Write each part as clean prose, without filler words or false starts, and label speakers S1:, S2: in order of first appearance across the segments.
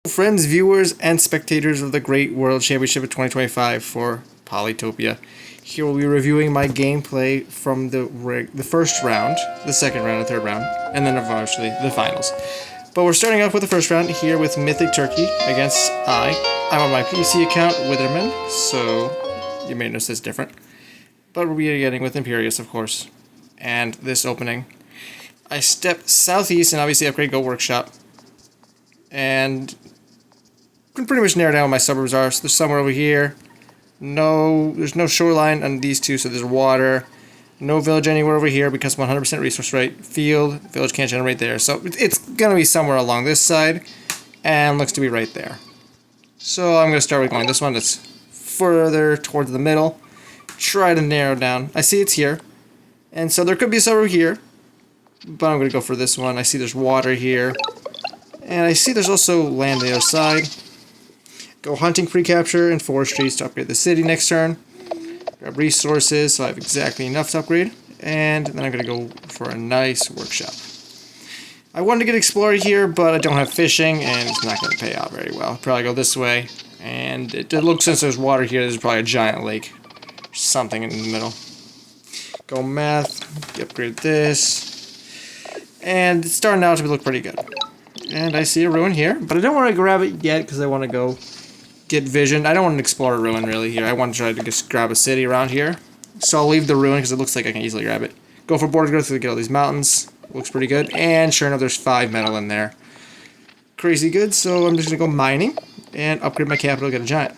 S1: Friends, viewers, and spectators of the Great World Championship of 2025 for Polytopia. Here we'll be reviewing my gameplay from the first round, the second round, the third round, and then eventually the finals. But we're starting off with the first round here with Mythic Turkey against I'm on my PC account, Witherman, so you may notice it's different. But we'll be getting with Imperius, of course. And this opening, I step southeast and obviously upgrade Go Workshop. And can pretty much narrow down what my suburbs are. So there's somewhere over here. There's no shoreline on these two, so there's water. No village anywhere over here because 100% resource rate. Field, village can't generate there. So it's going to be somewhere along this side, and looks to be right there. So I'm going to start with going this one that's further towards the middle. Try to narrow down. I see it's here, and so there could be a suburb here, but I'm going to go for this one. I see there's water here. And I see there's also land on the other side. Go hunting pre-capture and forestries to upgrade the city next turn. Grab resources, so I have exactly enough to upgrade. And then I'm going to go for a nice workshop. I wanted to get explorer here, but I don't have fishing, and it's not going to pay out very well. Probably go this way. And it looks, since there's water here, there's probably a giant lake. Or something in the middle. Go math, upgrade this. And it's starting out to look pretty good. And I see a ruin here, but I don't want to grab it yet because I want to go get vision. I don't want to explore a ruin really here. I want to try to just grab a city around here. So I'll leave the ruin because it looks like I can easily grab it. Go for border growth to get all these mountains. Looks pretty good. And sure enough, there's 5 metal in there. Crazy good, so I'm just going to go mining and upgrade my capital, get a giant.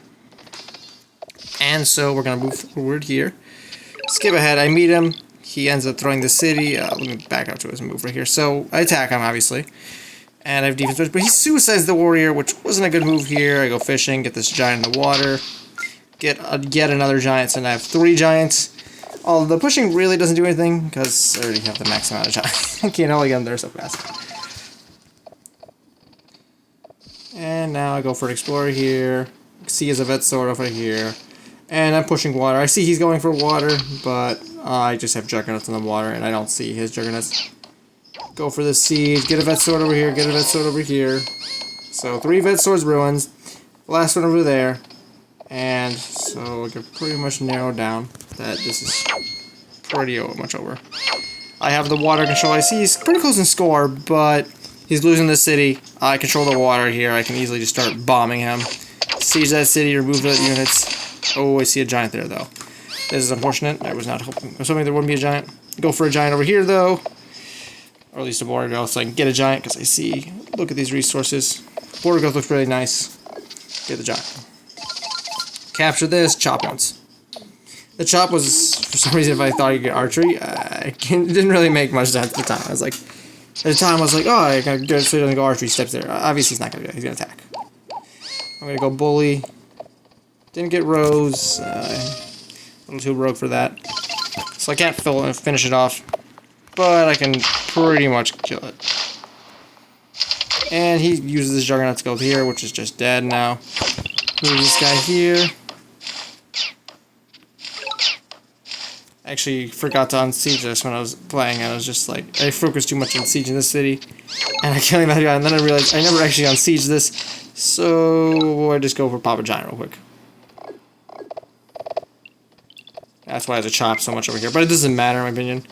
S1: And so we're going to move forward here. Skip ahead, I meet him. He ends up throwing the city. Let me back out to his move right here. So I attack him, obviously. And I have defense, but he suicides the warrior, which wasn't a good move here. I go fishing, get this giant in the water, get yet another giant, so now I have 3 giants. Although the pushing really doesn't do anything, because I already have the max amount of giants. I can't only get them there so fast. And now I go for an explorer here. See as a vet sword over here. And I'm pushing water. I see he's going for water, but I just have juggernauts in the water, and I don't see his juggernauts. Go for the siege, get a vet sword over here, get a vet sword over here. So 3 vet swords ruins, last one over there. And so I can pretty much narrow down that this is pretty much over. I have the water control. I see he's pretty close in score, but he's losing the city. I control the water here. I can easily just start bombing him. Siege that city, remove the units. Oh, I see a giant there though. This is unfortunate. I was hoping there wouldn't be a giant. Go for a giant over here though. Or at least a border growth, so I can get a giant, because I see, look at these resources. Border growth looks really nice. Get the giant. Capture this, chop once. The chop was, for some reason, if I thought you'd get archery, it didn't really make much sense at the time. At the time I was like, oh, I gotta get it so he doesn't go archery steps there. Obviously he's not gonna do it, he's gonna attack. I'm gonna go bully. Didn't get rose, a little too rogue for that. So I can't finish it off. But I can pretty much kill it. And he uses his Juggernaut to go here, which is just dead now. Move this guy here. I actually forgot to unsiege this when I was playing. I was just like, I focused too much on sieging this city. And I killed him that guy, and then I realized I never actually unsieged this. So I just go for Papa Giant real quick. That's why I have to chop so much over here. But it doesn't matter in my opinion.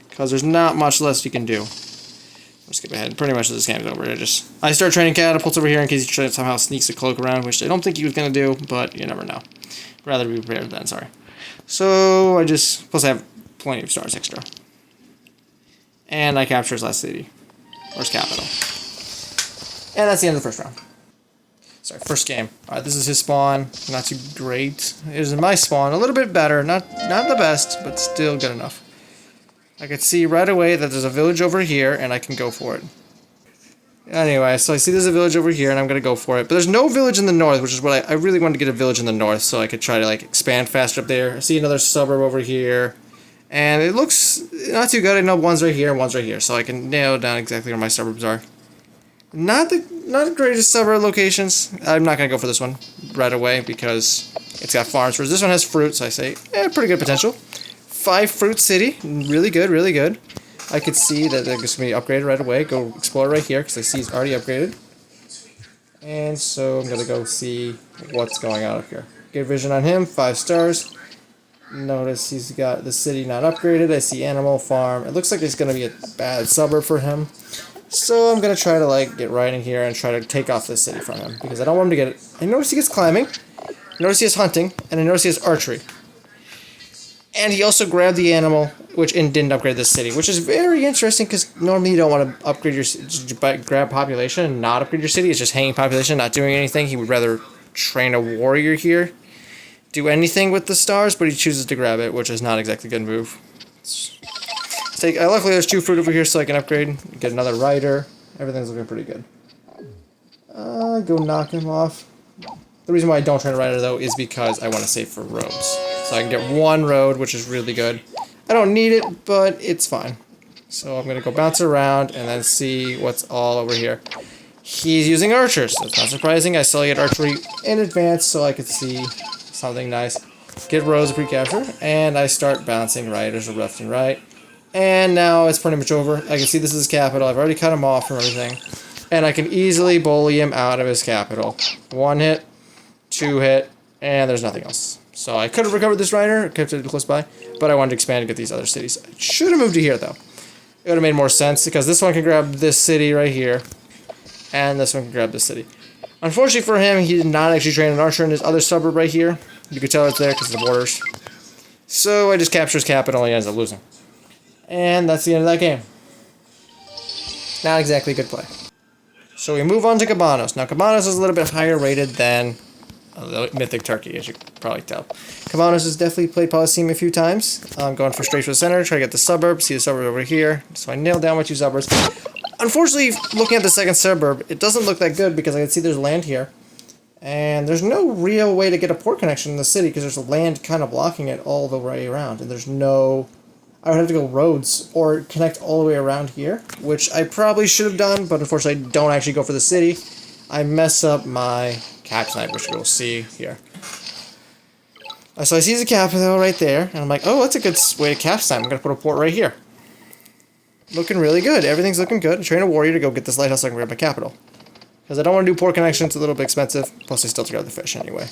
S1: Because there's not much less you can do. Let's skip ahead. Pretty much this game's over. I start training catapults over here in case he somehow sneaks a cloak around, which I don't think he was going to do, but you never know. Rather be prepared than sorry. So plus I have plenty of stars extra. And I capture his last city. Or his capital. And that's the end of the first round. Sorry, first game. Alright, this is his spawn. Not too great. It is my spawn. A little bit better. Not the best, but still good enough. I could see right away that there's a village over here, and I can go for it. Anyway, so I see there's a village over here, and I'm going to go for it. But there's no village in the north, which is what I really wanted to get a village in the north, so I could try to, expand faster up there. I see another suburb over here, and it looks not too good. I know one's right here and one's right here, so I can nail down exactly where my suburbs are. Not the greatest suburb locations. I'm not going to go for this one right away, because it's got farms. Whereas this one has fruit, so I say, pretty good potential. 5 fruit city, really good, really good. I could see that they're just going to be upgraded right away. Go explore right here, because I see he's already upgraded. And so I'm gonna go see what's going on up here. Good vision on him, 5 stars. Notice he's got the city not upgraded. I see animal farm. It looks like it's gonna be a bad suburb for him. So I'm gonna try to like get right in here and try to take off this city from him because I don't want him to get it. I notice he gets climbing. I notice he has hunting, and I notice he has archery. And he also grabbed the animal, and didn't upgrade this city, which is very interesting because normally you don't want to upgrade your grab population and not upgrade your city. It's just hanging population, not doing anything. He would rather train a warrior here, do anything with the stars, but he chooses to grab it, which is not exactly a good move. Luckily there's 2 fruit over here, so I can upgrade, get another rider. Everything's looking pretty good. Go knock him off. The reason why I don't train a rider though is because I want to save for roads. So I can get 1 road, which is really good. I don't need it, but it's fine. So I'm going to go bounce around and then see what's all over here. He's using archers. That's not surprising. I saw he had archery in advance so I could see something nice. Get roads pre-capture, and I start bouncing riders left and right. And now it's pretty much over. I can see this is his capital. I've already cut him off from everything. And I can easily bully him out of his capital. 1 hit, 2 hit, and there's nothing else. So I could have recovered this rider, kept it close by, but I wanted to expand and get these other cities. I should have moved to here, though. It would have made more sense, because this one can grab this city right here, and this one can grab this city. Unfortunately for him, he did not actually train an archer in his other suburb right here. You could tell it's there because of the borders. So I just capture his capital, and he ends up losing. And that's the end of that game. Not exactly a good play. So we move on to Cabanos. Now, Cabanos is a little bit higher rated than Mythic Turkey, as you can probably tell. Cabanos has definitely played Polyseum a few times. I'm going for straight for the center, try to get the suburb, see the suburb over here. So I nailed down my 2 suburbs. Unfortunately, looking at the second suburb, it doesn't look that good because I can see there's land here. And there's no real way to get a port connection in the city because there's land kind of blocking it all the way around. And there's no... I would have to go roads or connect all the way around here, which I probably should have done, but unfortunately I don't actually go for the city. I mess up my cap snipe, which we'll see here. So I see the capital right there, and I'm like, oh, that's a good way to cap snipe. I'm going to put a port right here. Looking really good. Everything's looking good. I train a warrior to go get this lighthouse so I can grab my capital. Because I don't want to do port connections, it's a little bit expensive. Plus I still have to grab the fish anyway.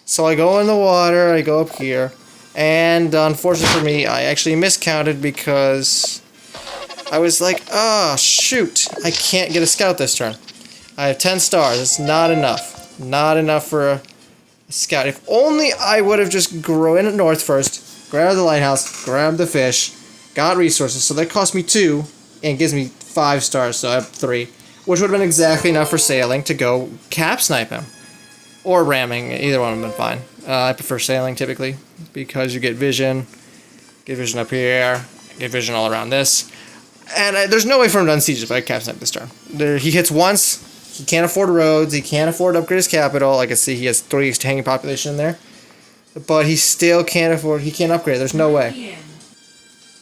S1: So I go in the water, I go up here. And unfortunately for me, I actually miscounted because I was like, oh, shoot. I can't get a scout this turn. I have 10 stars. It's not enough. Not enough for a scout. If only I would have just grown in north first, grabbed the lighthouse, grabbed the fish, got resources. So that cost me 2 and gives me 5 stars, so I have 3. Which would have been exactly enough for sailing to go cap snipe him. Or ramming. Either one would have been fine. I prefer sailing typically because you get vision up here, get vision all around this. And there's no way for him to unsiege if I cap snipe this turn. He hits once. He can't afford roads. He can't afford to upgrade his capital. I can see he has 3 hanging population in there. But he still can't afford... He can't upgrade. There's no way.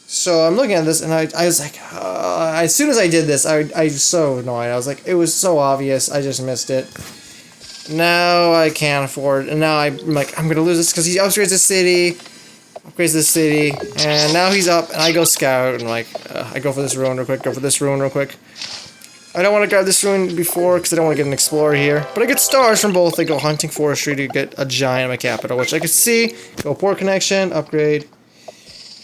S1: So I'm looking at this, and I was like... as soon as I did this, I was so annoyed. I was like, it was so obvious. I just missed it. Now I can't afford... And now I'm like, I'm going to lose this because he upgrades the city. Upgrades the city. And now he's up, and I go scout. And like, I go for this ruin real quick. Go for this ruin real quick. I don't want to grab this ruin before because I don't want to get an explorer here. But I get stars from both. I go hunting forestry to get a giant in my capital, which I can see. Go port connection, upgrade.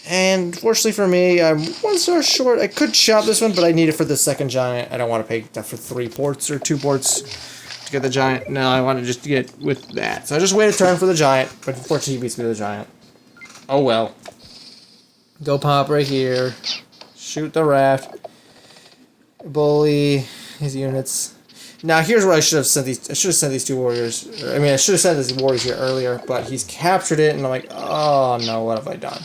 S1: And fortunately for me, I'm 1 star short. I could chop this one, but I need it for the second giant. I don't want to pay that for 3 ports or 2 ports to get the giant. No, I want to just get with that. So I just wait a turn for the giant, but unfortunately he beats me with the giant. Oh well. Go pop right here. Shoot the raft. Bully his units. Now here's where I should have sent these. I should have sent these 2 warriors. I mean, I should have sent these warriors here earlier, but he's captured it, and I'm like, oh no, what have I done?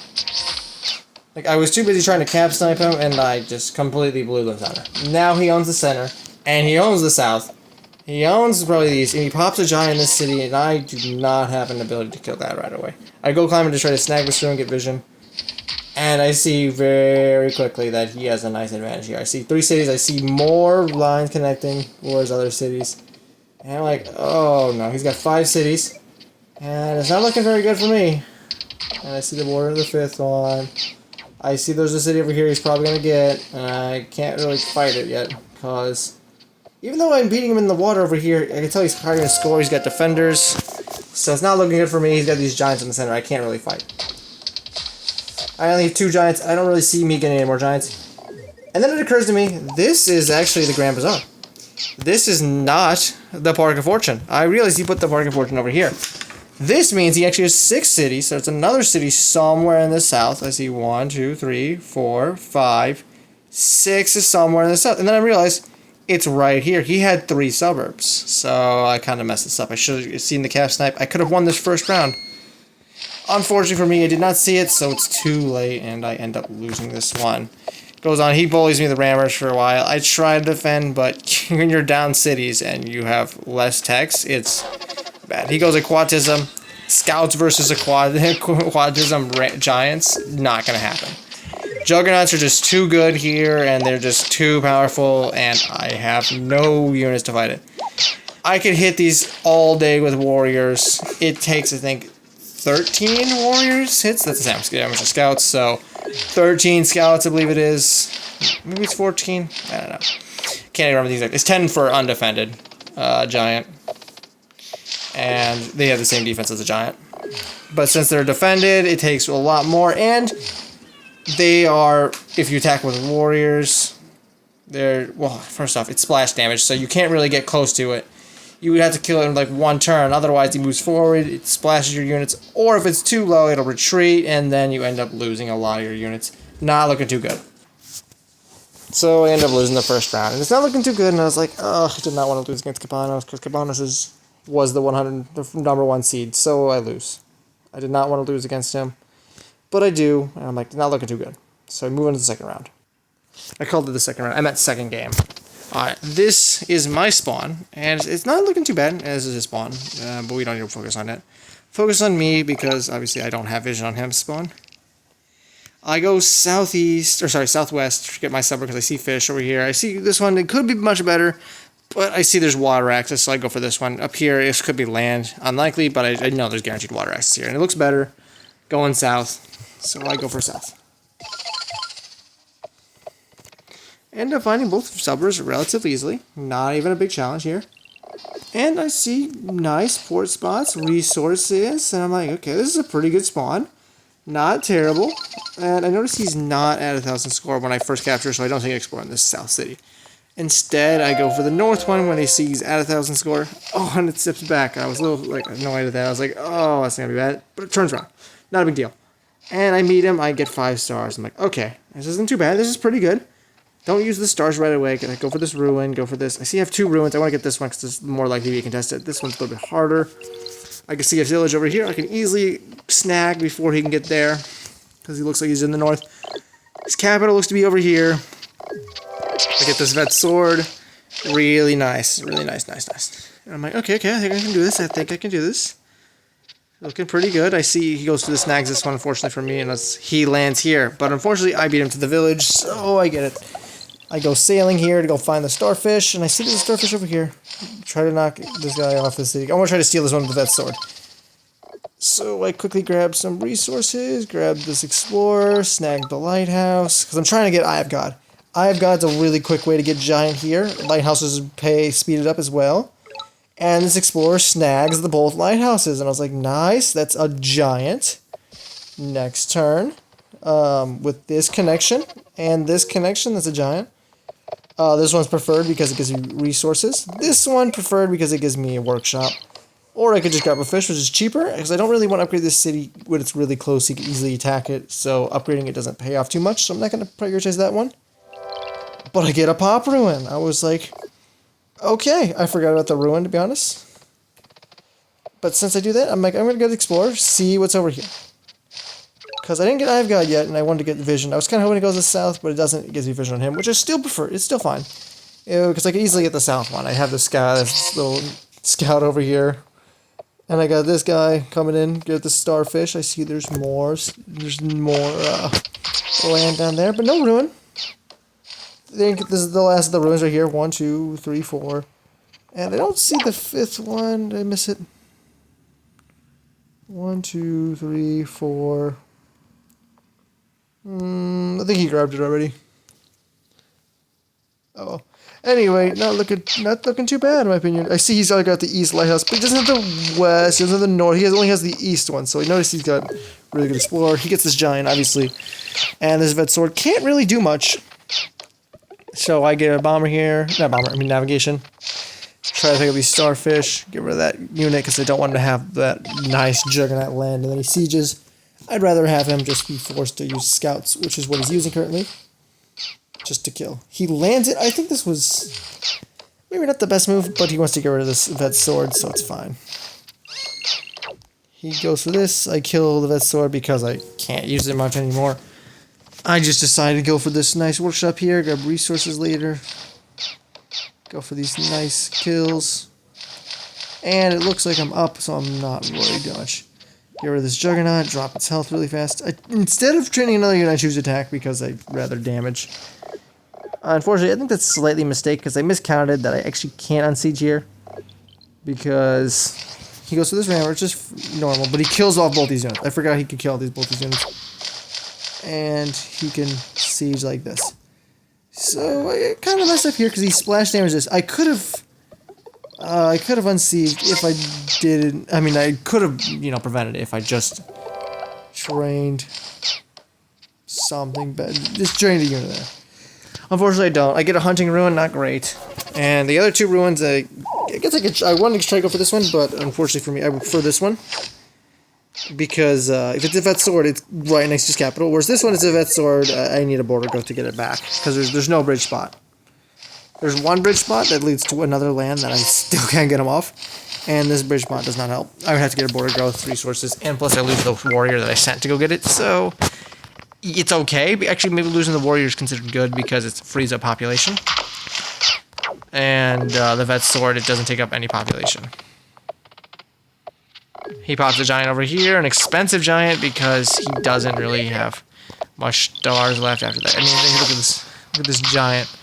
S1: Like I was too busy trying to cap snipe him, and I just completely blew the center. Now he owns the center, and he owns the south. He owns probably these, and he pops a giant in this city, and I do not have an ability to kill that right away. I go climbing to try to snag this through and get vision. And I see very quickly that he has a nice advantage here. I see 3 cities. I see more lines connecting towards other cities. And I'm like, oh no, he's got 5 cities. And it's not looking very good for me. And I see the border of the 5th one. I see there's a city over here he's probably going to get. And I can't really fight it yet because Even though I'm beating him in the water over here, I can tell he's hard to score. He's got defenders. So it's not looking good for me. He's got these giants in the center. I can't really fight. I only have 2 giants. I don't really see me getting any more giants. And then it occurs to me, this is actually the Grand Bazaar. This is not the Park of Fortune. I realized he put the Park of Fortune over here. This means he actually has 6 cities, so it's another city somewhere in the south. I see 1, 2, 3, 4, 5, 6 is somewhere in the south. And then I realized it's right here. He had 3 suburbs, so I kind of messed this up. I should have seen the calf snipe. I could have won this first round. Unfortunately for me, I did not see it, so it's too late, and I end up losing this one. Goes on, he bullies me the rammers for a while. I try to defend, but when you're down cities and you have less text, it's bad. He goes aquatism, scouts versus aquatism giants, not gonna happen. Juggernauts are just too good here, and they're just too powerful, and I have no units to fight it. I could hit these all day with warriors. It takes, I think, 13 warriors hits. That's the same damage as scouts, so 13 scouts, I believe it is. Maybe it's 14. I don't know. Can't even remember the exact. It's 10 for undefended giant, and they have the same defense as a giant. But since they're defended, it takes a lot more, and they are, if you attack with warriors, they're, well, first off, it's splash damage, so you can't really get close to it. You would have to kill it in like 1 turn, otherwise he moves forward, it splashes your units, or if it's too low, it'll retreat, and then you end up losing a lot of your units. Not looking too good. So I end up losing the first round, and it's not looking too good, and I was like, oh, I did not want to lose against Cabanos, because Cabanos was the number 1 seed, so I lose. I did not want to lose against him, but I do, and I'm like, not looking too good. So I move on to the second round. I called it the second round. I meant second game. Alright, this is my spawn, and it's not looking too bad as his spawn, but we don't need to focus on it. Focus on me, because obviously I don't have vision on him spawn. I go southwest to get my suburb, because I see fish over here. I see this one, it could be much better, but I see there's water access, so I go for this one. Up here, it could be land. Unlikely, but I know there's guaranteed water access here, and it looks better going south, so I go for south. End up finding both suburbs relatively easily. Not even a big challenge here. And I see nice port spots, resources, and I'm like, okay, this is a pretty good spawn. Not terrible. And I notice he's not at 1,000 score when I first capture, so I don't think I explore in this south city. Instead, I go for the north one when they see he's at 1,000 score. Oh, and it steps back. I was a little like annoyed at that. I was like, oh, that's gonna be bad. But it turns around. Not a big deal. And I meet him, I get 5 stars. I'm like, okay, this isn't too bad. This is pretty good. Don't use the stars right away. Go for this ruin. Go for this. I see I have 2 ruins. I want to get this one because it's more likely to be contested. This one's a little bit harder. I can see a village over here. I can easily snag before he can get there because he looks like he's in the north. His capital looks to be over here. I get this vet sword. Really nice. Really nice. And I'm like, okay, I think I can do this. Looking pretty good. I see he goes to the snags this one, unfortunately for me, and he lands here. But unfortunately, I beat him to the village, so I get it. I go sailing here to go find the starfish, and I see there's a starfish over here. Try to knock this guy off the city. I want to try to steal this one with that sword. So I quickly grab some resources, grab this explorer, snag the lighthouse, because I'm trying to get Eye of God. Eye of God's a really quick way to get giant here. Lighthouses pay speed it up as well. And this explorer snags the both lighthouses, and I was like, nice, that's a giant. Next turn, with this connection and this connection, that's a giant. This one's preferred because it gives you resources. This one preferred because it gives me a workshop. Or I could just grab a fish, which is cheaper, because I don't really want to upgrade this city when it's really close, so you can easily attack it. So upgrading it doesn't pay off too much, so I'm not going to prioritize that one. But I get a pop ruin. I was like, okay, I forgot about the ruin, to be honest. But since I do that, I'm like, I'm going to go to explore, see what's over here. Because I didn't get Eye of God yet, and I wanted to get vision. I was kind of hoping it goes to the south, but it doesn't. It gives me vision on him, which I still prefer. It's still fine. Because I can easily get the south one. I have this guy, this little scout over here. And I got this guy coming in, get the starfish. I see there's more land down there, but no ruin. I think this is the last of the ruins right here. 1, 2, 3, 4. And I don't see the 5th one. Did I miss it? 1, 2, 3, 4. I think he grabbed it already. Oh well. Anyway, not looking too bad in my opinion. I see he's already got the east lighthouse, but he doesn't have the west, he doesn't have the north, he only has the east one, so I noticed he's got really good explorer. He gets this giant, obviously, and this vet sword can't really do much. So I get a bomber here, not bomber, I mean navigation. Try to pick up these starfish, get rid of that unit because I don't want him to have that nice juggernaut land and then he sieges. I'd rather have him just be forced to use scouts, which is what he's using currently. Just to kill. He lands it. I think this was maybe not the best move, but he wants to get rid of this vet sword, so it's fine. He goes for this. I kill the vet sword because I can't use it much anymore. I just decided to go for this nice workshop here, grab resources later. Go for these nice kills. And it looks like I'm up, so I'm not worried much. Get rid of this juggernaut, drop its health really fast. Instead of training another unit, I choose attack because I'd rather damage. Unfortunately, I think that's slightly a mistake because I miscounted that I actually can't unsiege here. Because he goes for this rammer, it's just normal, but he kills off both these units. I forgot he could kill both these units. And he can siege like this. So I kind of messed up here because he splash damage this. I could have unsieged if I didn't. I mean, I could have, prevented it if I just trained something bad. Just trained a unit there. Unfortunately, I don't. I get a hunting ruin, not great. And the other two ruins, I guess I wanted to try to go for this one, but unfortunately for me, I prefer this one. Because if it's a vet sword, it's right next to his capital. Whereas this one is a vet sword, I need a border growth to get it back. Because there's no bridge spot. There's one bridge spot that leads to another land that I still can't get him off. And this bridge spot does not help. I would have to get a border growth, resources, and plus I lose the warrior that I sent to go get it. So it's okay. Actually, maybe losing the warrior is considered good because it frees up population. And the vet sword, it doesn't take up any population. He pops a giant over here, an expensive giant because he doesn't really have much stars left after that. I mean, look at this giant.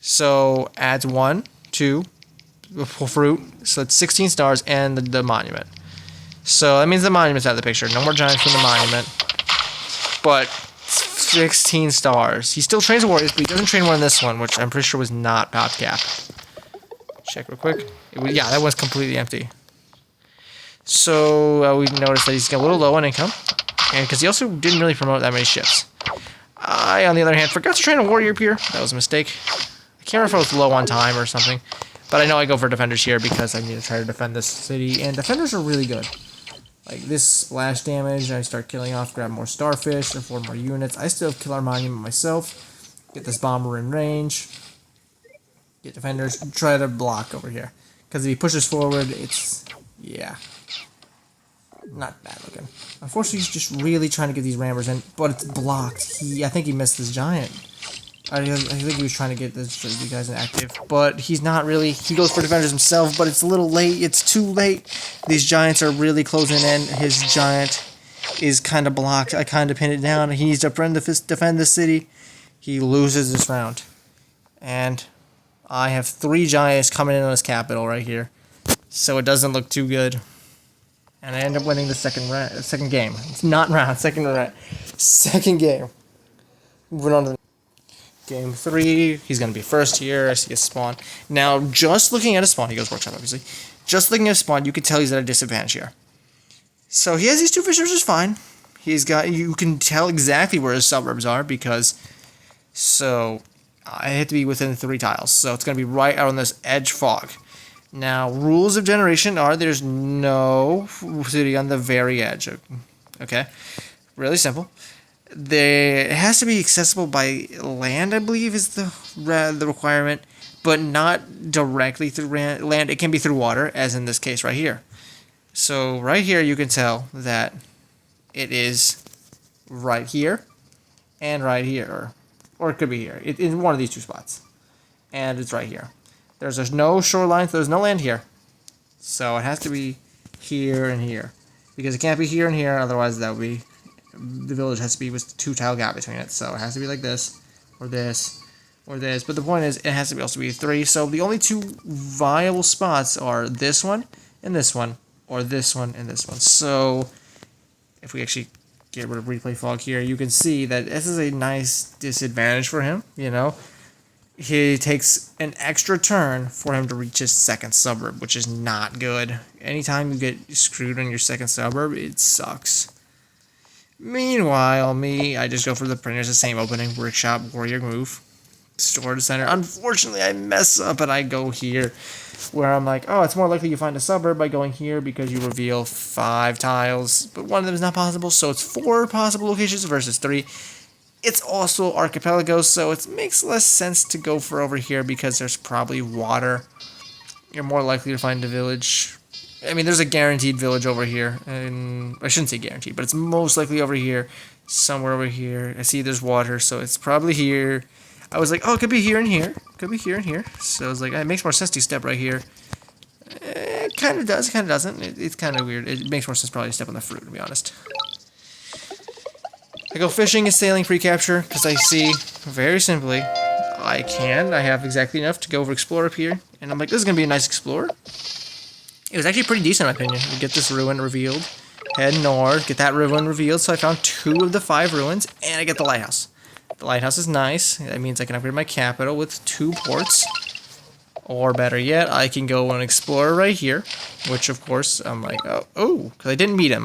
S1: So adds 1, 2, fruit. So that's 16 stars and the monument. So that means the monument's out of the picture. No more giants from the monument. But 16 stars. He still trains warriors, but he doesn't train one in this one, which I'm pretty sure was not pop cap. Check real quick. Yeah, that was completely empty. So we noticed that he's got a little low on income, and because he also didn't really promote that many ships. I, on the other hand, forgot to train a warrior up here. That was a mistake. I can't remember if I was low on time or something, but I know I go for defenders here because I need to try to defend this city, and defenders are really good. Like this splash damage, I start killing off, grab more starfish, or 4 more units. I still have killer monument myself. Get this bomber in range. Get defenders. Try to block over here, because if he pushes forward, it's not bad looking. Unfortunately, he's just really trying to get these rammers in, but it's blocked. I think he missed this giant. I think he was trying to get these guys inactive, but he's not really. He goes for defenders himself, but it's a little late. It's too late. These giants are really closing in. His giant is kind of blocked. I kind of pinned it down. He needs to defend the city. He loses this round. And I have 3 giants coming in on his capital right here. So it doesn't look too good. And I end up winning the second game. It's not round, second game. Moving on to the game 3. He's going to be first here. I see a spawn. Now, just looking at a spawn, he goes workshop, obviously. Just looking at a spawn, you can tell he's at a disadvantage here. So he has these 2 fishers, which is fine. You can tell exactly where his suburbs are because, I have to be within 3 tiles. So it's going to be right out on this edge fog. Now, rules of generation are there's no city on the very edge. Okay? Really simple. It has to be accessible by land, I believe, is the requirement, but not directly through land. It can be through water, as in this case right here. So right here, you can tell that it is right here and right here, or it could be here. It's in one of these 2 spots, and it's right here. There's no shoreline, so there's no land here. So it has to be here and here. Because it can't be here and here, otherwise that would be... The village has to be with 2 tile gap between it. So it has to be like this, or this, or this. But the point is, it has to also be 3. So the only 2 viable spots are this one, and this one, or this one, and this one. So if we actually get rid of replay fog here, you can see that this is a nice disadvantage for him, he takes an extra turn for him to reach his second suburb, which is not good. Anytime you get screwed on your second suburb, it sucks. Meanwhile, I just go for the printers, the same opening, workshop, warrior move, storage center. Unfortunately, I mess up and I go here, where I'm like, oh, it's more likely you find a suburb by going here because you reveal 5 tiles, but one of them is not possible, so it's 4 possible locations versus 3. It's also archipelagos, so it makes less sense to go for over here because there's probably water. You're more likely to find a village. I mean, there's a guaranteed village over here, and I shouldn't say guaranteed, but it's most likely over here, somewhere over here. I see there's water, so it's probably here. I was like, oh, it could be here and here. Could be here and here. So I was like, it makes more sense to step right here. It kind of does, kind of doesn't. It's kind of weird. It makes more sense probably to step on the fruit, to be honest. I go fishing and sailing pre-capture because I see, very simply, I have exactly enough to go over explore up here. And I'm like, this is going to be a nice explorer. It was actually pretty decent in my opinion. We get this ruin revealed, head north, get that ruin revealed. So I found 2 of the 5 ruins, and I get the lighthouse. The lighthouse is nice. That means I can upgrade my capital with 2 ports. Or better yet, I can go and explore right here. Which, of course, I'm like, oh, because I didn't meet him.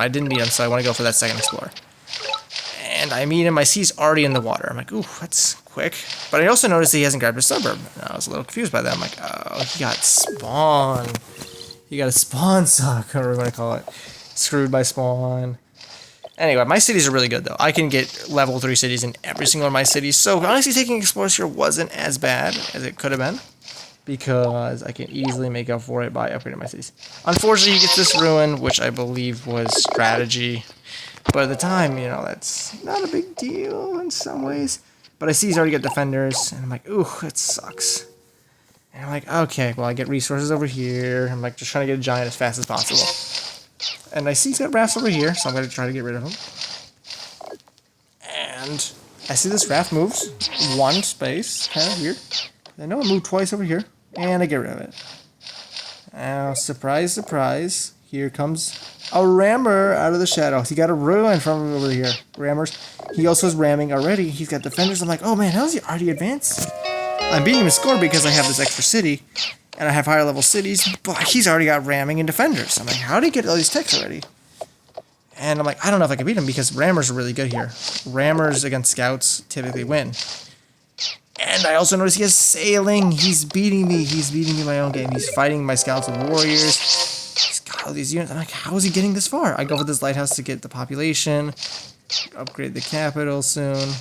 S1: So I want to go for that second explorer. And I meet him, I see he's already in the water. I'm like, ooh, that's quick. But I also noticed that he hasn't grabbed his suburb. I was a little confused by that. I'm like, oh, he got spawn. He got a spawn suck, or what I call it. Screwed by spawn. Anyway, my cities are really good, though. I can get level 3 cities in every single one of my cities. So, honestly, taking explorers here wasn't as bad as it could have been. Because I can easily make up for it by upgrading my cities. Unfortunately, he gets this ruin, which I believe was strategy. But at the time, that's not a big deal in some ways. But I see he's already got defenders, and I'm like, ooh, that sucks. And I'm like, okay, well, I get resources over here. I'm like, just trying to get a giant as fast as possible. And I see he's got rafts over here, so I'm going to try to get rid of him. And I see this raft moves 1 space, kind of weird. I know it moved twice over here, and I get rid of it. Now, surprise, surprise, here comes a rammer out of the shadows. He got a ruin from over here. Rammers. He also is ramming already. He's got defenders. I'm like, oh man, how is he already advanced? I'm beating him in score because I have this extra city, and I have higher level cities, but he's already got ramming and defenders. I'm like, how did he get all these techs already? And I'm like, I don't know if I can beat him because rammers are really good here. Rammers against scouts typically win. And I also notice he has sailing. He's beating me. He's beating me in my own game. He's fighting my scouts with warriors. He's got all these units. I'm like, how is he getting this far? I go for this lighthouse to get the population. Upgrade the capital soon.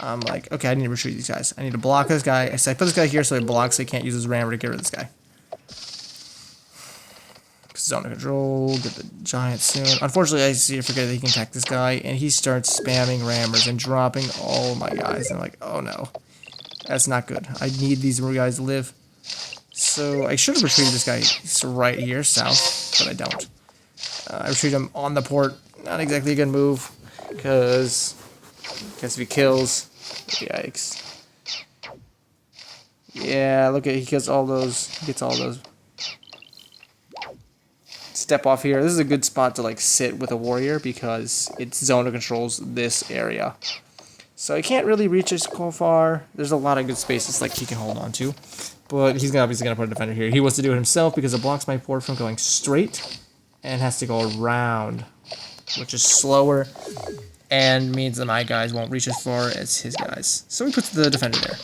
S1: I'm like, okay, I need to retreat these guys. I need to block this guy. So I put this guy here so he blocks so he can't use his rammer to get rid of this guy. Zone of control. Get the giant soon. Unfortunately, I forget that he can attack this guy. And he starts spamming rammers and dropping all my guys. And I'm like, oh no. That's not good. I need these guys to live. So I should have retreated this guy right here, south. But I don't. I retreat him on the port. Not exactly a good move. Because if he kills, yikes. Yeah, look at he gets all those. Step off here. This is a good spot to like sit with a warrior because its zone of controls this area. So I can't really reach it so far. There's a lot of good spaces like he can hold on to. But he's obviously going to put a defender here. He wants to do it himself because it blocks my port from going straight and has to go around, which is slower and means that my guys won't reach as far as his guys. So he puts the defender there.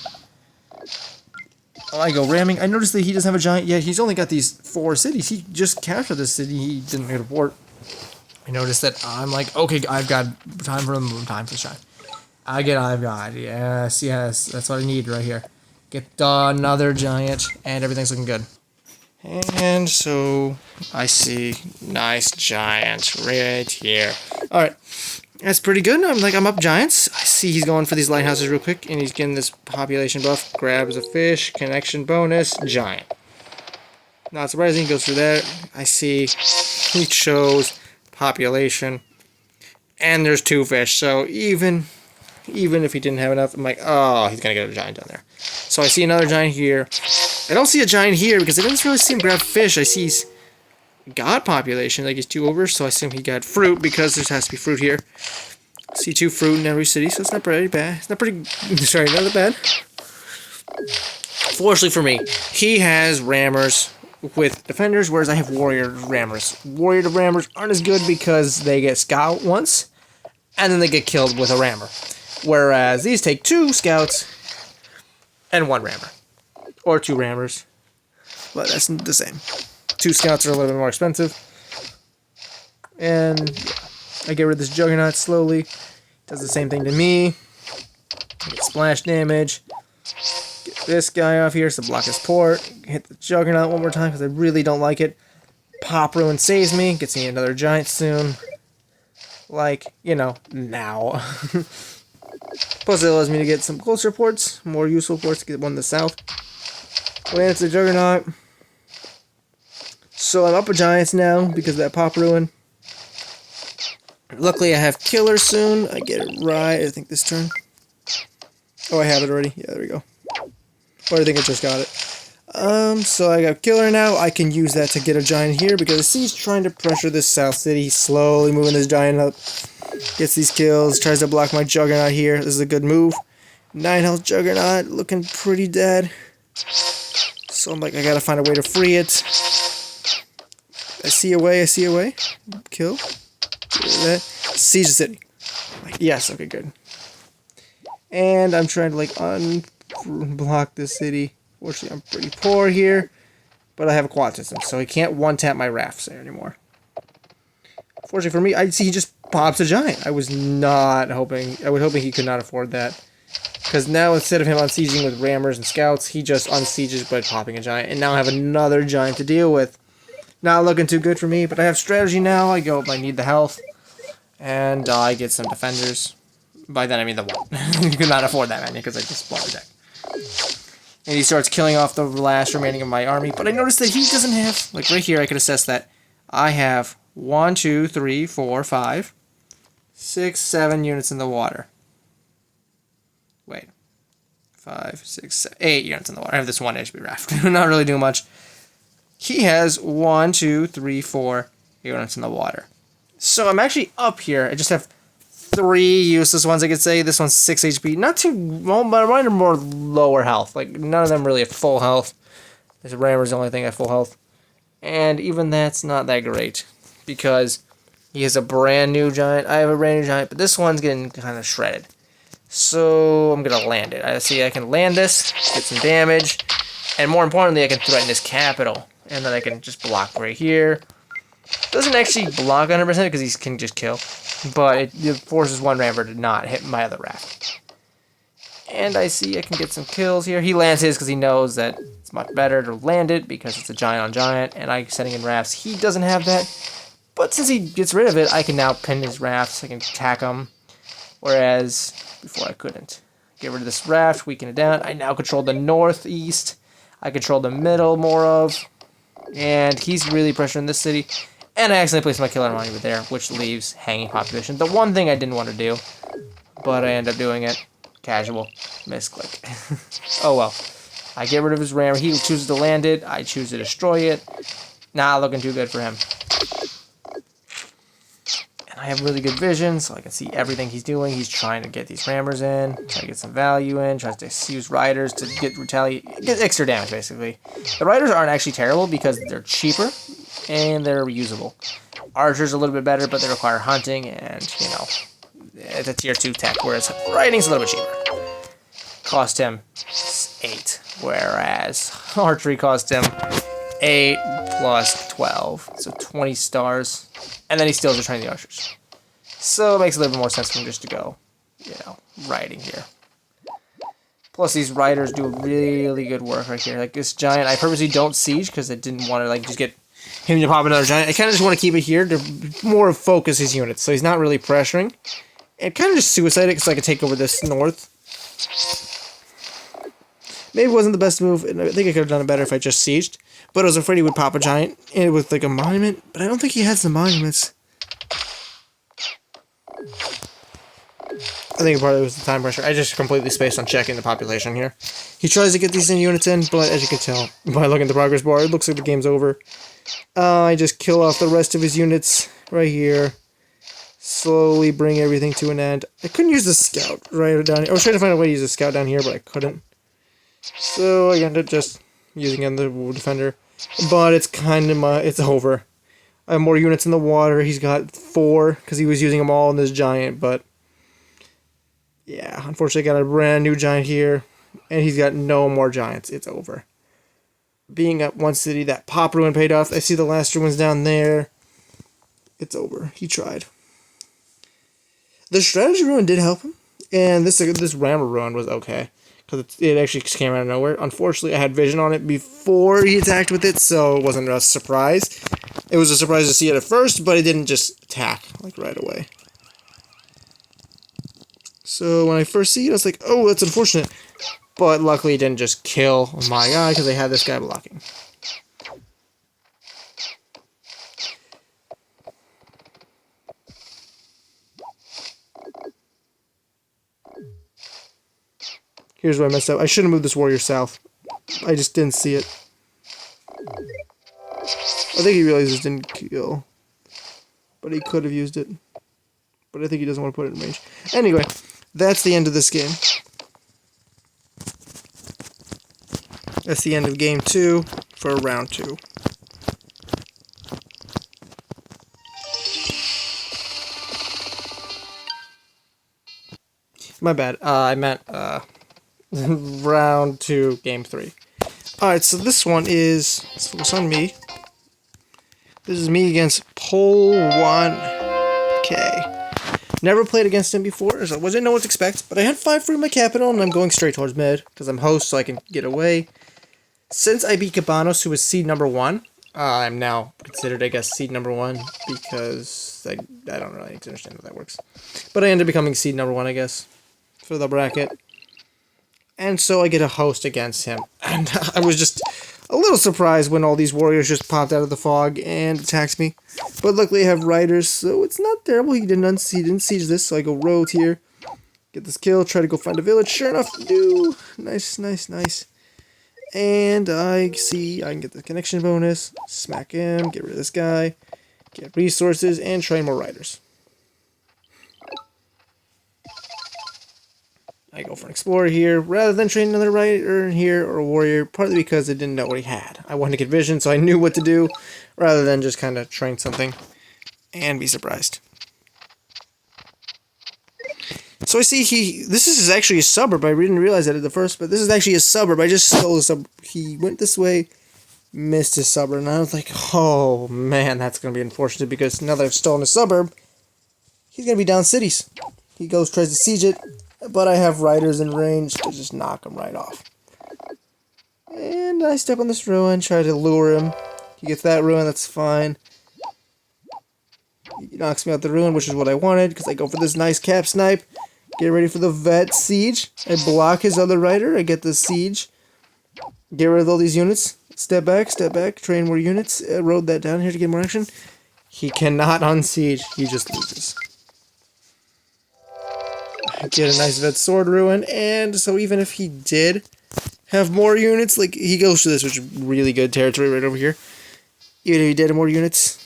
S1: I go ramming. I noticed that he doesn't have a giant yet. He's only got these 4 cities. He just captured this city. He didn't get a port. I noticed that I'm like, okay, I've got time for the move, time for the shot. I've got, yes, that's what I need right here. Get another giant, and everything's looking good. And so I see nice giant right here. All right, that's pretty good. I'm up giants. I see he's going for these lighthouses real quick, and he's getting this population buff. Grabs a fish, connection bonus, giant. Not surprising, he goes through that. I see he shows population, and there's 2 fish. So even if he didn't have enough, I'm like, oh, he's gonna get a giant down there. So I see another giant here. I don't see a giant here because I didn't really see him grab fish. I see he's got population, like he's 2 over, so I assume he got fruit because there has to be fruit here. I see 2 fruit in every city, so it's not pretty bad. It's not pretty, sorry, not that bad. Fortunately for me, he has rammers with defenders, whereas I have warrior rammers. Warrior rammers aren't as good because they get scout once, and then they get killed with a rammer. Whereas these take 2 scouts and 1 rammer. Or 2 rammers. But that's the same. 2 scouts are a little bit more expensive. And I get rid of this juggernaut slowly. Does the same thing to me. Get splash damage. Get this guy off here to block his port. Hit the juggernaut one more time because I really don't like it. Pop ruin saves me. Gets me another giant soon. Like, you know, now. Plus it allows me to get some closer ports. More useful ports to get one in the south. Lance the juggernaut. So I'm up a giants now because of that pop ruin. Luckily I have killer soon. I get it right, I think, this turn. Oh, I have it already. Yeah, there we go. Or I think I just got it. So I got killer now. I can use that to get a giant here because I see he's trying to pressure this south city. He's slowly moving this giant up. Gets these kills. Tries to block my juggernaut here. This is a good move. 9 health juggernaut. Looking pretty dead. So I'm like, I gotta find a way to free it. I see a way. I see a way. Kill. That. Siege the city. Yes, okay, good. And I'm trying to like unblock this city. Fortunately, I'm pretty poor here, but I have a quad system, so he can't one-tap my rafts there anymore. Fortunately for me, I see he just pops a giant. I was not hoping. I was hoping he could not afford that, because now instead of him unsieging with rammers and scouts, he just unsieges by popping a giant, and now I have another giant to deal with. Not looking too good for me, but I have strategy now. I go. I need the health, and I get some defenders. By then I mean the one. You could not afford that many because I just bought the deck. And he starts killing off the last remaining of my army. But I noticed that he doesn't have, like right here I could assess that. I have 1, 2, 3, 4, 5, 6, 7 units in the water. Wait. 5, 6, 7, 8 units in the water. I have this one HP raft. Not really doing much. He has 1, 2, 3, 4 units in the water. So I'm actually up here. I just have 3 useless ones, I could say. This one's 6 HP. Not too... Well, but mine are more lower health. Like, none of them really at full health. This rammer's the only thing at full health. And even that's not that great. Because he has a brand new giant. I have a brand new giant. But this one's getting kind of shredded. So I'm going to land it. I see I can land this. Get some damage. And more importantly, I can threaten his capital. And then I can just block right here. Doesn't actually block 100% because he can just kill. But it forces one rammer to not hit my other raft. And I see I can get some kills here. He lands his because he knows that it's much better to land it because it's a giant on giant. And I'm sending in rafts. He doesn't have that. But since he gets rid of it, I can now pin his rafts. I can attack him. Whereas before I couldn't. Get rid of this raft, weaken it down. I now control the northeast. I control the middle more of. And he's really pressuring this city. And I accidentally placed my killer monument there, which leaves hanging population. The one thing I didn't want to do, but I end up doing it. Casual. Misclick. Oh well. I get rid of his rammer. He chooses to land it. I choose to destroy it. Not looking too good for him. And I have really good vision, so I can see everything he's doing. He's trying to get these rammers in, try to get some value in, tries to use riders to get extra damage, basically. The riders aren't actually terrible because they're cheaper. And they're reusable. Archer's a little bit better, but they require hunting, and, you know, it's a tier 2 tech, whereas riding's a little bit cheaper. Cost him 8, whereas archery cost him 8 plus 12, so 20 stars, and then he still has to train the archers. So it makes a little bit more sense for him just to go, you know, riding here. Plus, these riders do really good work right here. Like, this giant, I purposely don't siege, because I didn't want to, like, just get him to pop another giant. I kind of just want to keep it here to more focus his units, so he's not really pressuring. And kind of just suicide it so I can take over this north. Maybe it wasn't the best move, and I think I could have done it better if I just sieged. But I was afraid he would pop a giant with like a monument, but I don't think he has the monuments. I think part of it was the time pressure. I just completely spaced on checking the population here. He tries to get these units in, but as you can tell by looking at the progress bar, it looks like the game's over. I just kill off the rest of his units right here. Slowly bring everything to an end. I couldn't use the scout right down here. I was trying to find a way to use the scout down here, but I couldn't. So I ended up just using in the defender. But it's kind of it's over. I have more units in the water. He's got 4 because he was using them all in this giant. But yeah, unfortunately, I got a brand new giant here, and he's got no more giants. It's over. Being at one city, that pop ruin paid off. I see the last ruins down there. It's over. He tried. The strategy ruin did help him, and this rammer ruin was okay because it actually came out of nowhere. Unfortunately, I had vision on it before he attacked with it, so it wasn't a surprise. It was a surprise to see it at first, but it didn't just attack like right away. So when I first see it, I was like, oh, that's unfortunate. But luckily, it didn't just kill my guy because I had this guy blocking. Here's where I messed up. I should have moved this warrior south. I just didn't see it. I think he realizes it didn't kill. But he could have used it. But I think he doesn't want to put it in range. Anyway, that's the end of this game. That's the end of game 2 for round 2. My bad. I meant round 2, game 3. Alright, so this one is... Let's focus on me. This is me against Pole 1K. Never played against him before, so I wasn't know what to expect, but I had 5 free in my capital, and I'm going straight towards mid, because I'm host, so I can get away. Since I beat Cabanos, who was seed number 1, I'm now considered, I guess, seed number 1, because I don't really understand how that works. But I ended up becoming seed number 1, I guess, for the bracket. And so I get a host against him. And I was just a little surprised when all these warriors just popped out of the fog and attacked me. But luckily I have riders, so it's not terrible. He didn't siege this, so I go road here. Get this kill, try to go find a village. Sure enough, do. Nice, nice, nice. And I see I can get the connection bonus. Smack him, get rid of this guy. Get resources, and train more riders. I go for an explorer here, rather than train another rider here or a warrior, partly because I didn't know what he had. I wanted to get vision, so I knew what to do, rather than just kind of train something and be surprised. So I see this is actually a suburb. I didn't realize that at the first, but this is actually a suburb. I just stole a suburb. He went this way, missed his suburb, and I was like, oh man, that's going to be unfortunate, because now that I've stolen a suburb, he's going to be down cities. He goes, tries to siege it, but I have riders in range to just knock him right off. And I step on this ruin, try to lure him. He gets that ruin, that's fine. He knocks me out the ruin, which is what I wanted, because I go for this nice cap snipe. Get ready for the vet siege. I block his other rider, I get the siege. Get rid of all these units. Step back, train more units. Road that down here to get more action. He cannot unsiege, he just loses. Get a nice vet sword ruin, and so even if he did have more units, like he goes to this, which is really good territory right over here. Even if he did have more units,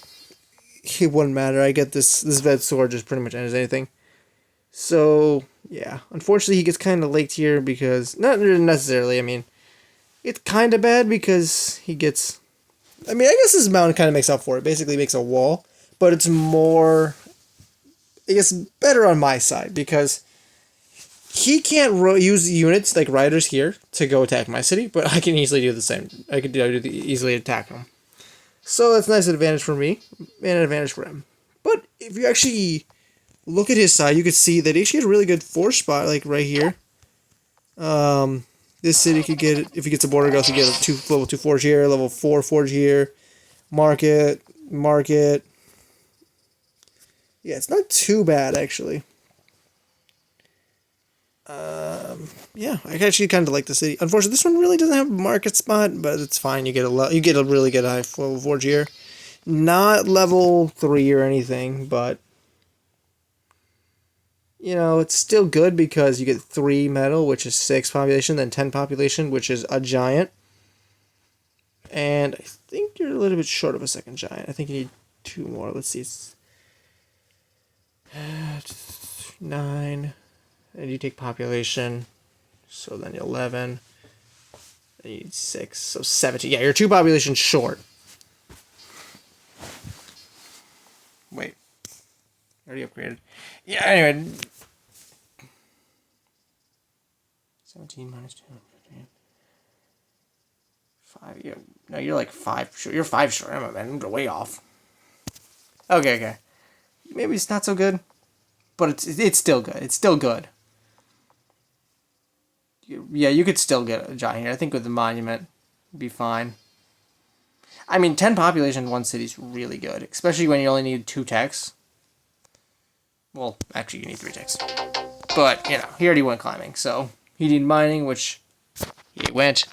S1: it wouldn't matter. I get this vet sword just pretty much ends anything. So yeah, unfortunately he gets kind of late here because not necessarily. I mean, it's kind of bad because he gets. I mean, I guess this mountain kind of makes up for it. Basically, makes a wall, but it's more. I guess better on my side because. He can't use units like riders here to go attack my city, but I can easily do the same. I can easily attack him. So that's a nice advantage for me and an advantage for him. But if you actually look at his side, you can see that he actually has a really good force spot, like right here. This city could get, if he gets a border growth, he get a level 2 forge here, level 4 forge here, market. Yeah, it's not too bad actually. Yeah, I actually kind of like the city. Unfortunately, this one really doesn't have a market spot, but it's fine. You get a really good high level forge here. Not level 3 or anything, but you know, it's still good because you get 3 metal, which is 6 population, then 10 population, which is a giant. And I think you're a little bit short of a second giant. I think you need 2 more. Let's see. It's 9. And you take population, so then 11. I need 6, so 17. Yeah, you're 2 populations short. Wait. Already upgraded. Yeah, anyway. 17 minus 2. 5. Yeah. No, you're like 5 short. You're 5 short. I'm way off. Okay. Maybe it's not so good, but it's still good. It's still good. Yeah, you could still get a giant here. I think with the monument, it'd be fine. I mean, 10 population in one city is really good, especially when you only need 2 techs. Well, actually, you need 3 techs. But, you know, he already went climbing, so he needed mining, which he went.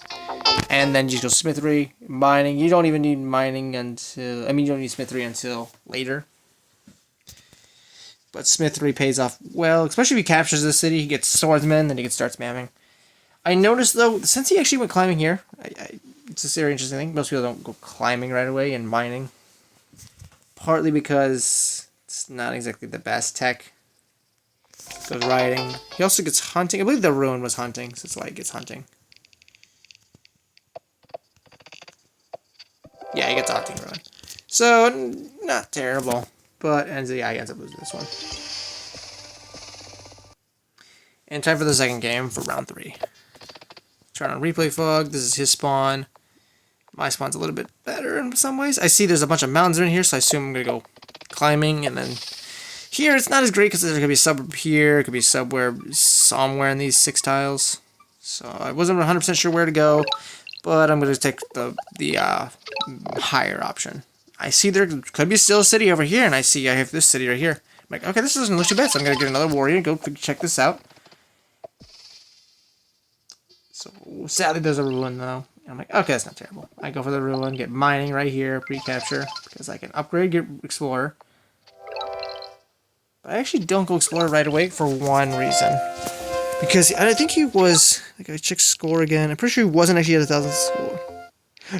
S1: And then you go smithery, mining. You don't even need mining until... I mean, you don't need smithery until later. But smithery pays off well, especially if he captures the city. He gets swordsmen, then he can start spamming. I noticed, though, since he actually went climbing here, it's a very interesting thing. Most people don't go climbing right away and mining. Partly because it's not exactly the best tech. Goes riding. He also gets hunting. I believe the ruin was hunting, so that's why he gets hunting. Yeah, he gets hunting ruin. So, not terrible. But, yeah, he ends up losing this one. And time for the second game for round 3. Turn on replay fog. This is his spawn. My spawn's a little bit better in some ways. I see there's a bunch of mountains in here, so I assume I'm going to go climbing. And then here, it's not as great because there's going to be a suburb here. It could be somewhere in these 6 tiles. So I wasn't 100% sure where to go, but I'm going to take the higher option. I see there could be still a city over here, and I see I have this city right here. I'm like, okay, this doesn't look too bad, so I'm going to get another warrior and go check this out. So, sadly, there's a ruin, though. I'm like, okay, that's not terrible. I go for the ruin, get mining right here, pre-capture, because I can upgrade, get explorer. But I actually don't go explorer right away for one reason. Because I think he was, like, I checked score again. I'm pretty sure he wasn't actually at 1,000 score.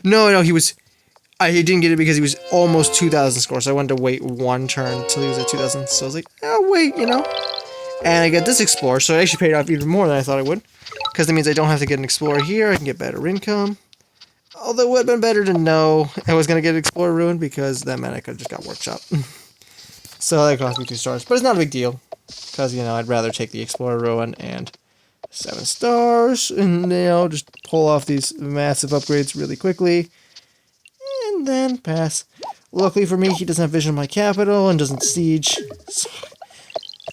S1: No, he was, I didn't get it because he was almost 2,000 score, so I wanted to wait one turn until he was at 2,000. So I was like, oh, wait, you know. And I got this explorer, so it actually paid off even more than I thought it would. Because that means I don't have to get an explorer here, I can get better income. Although it would have been better to know I was going to get explorer ruin, because that meant I could have just got workshop. So that cost me 2 stars, but it's not a big deal. Because, you know, I'd rather take the explorer ruin and 7 stars, and, you know, just pull off these massive upgrades really quickly. And then pass. Luckily for me, he doesn't have vision of my capital and doesn't siege. So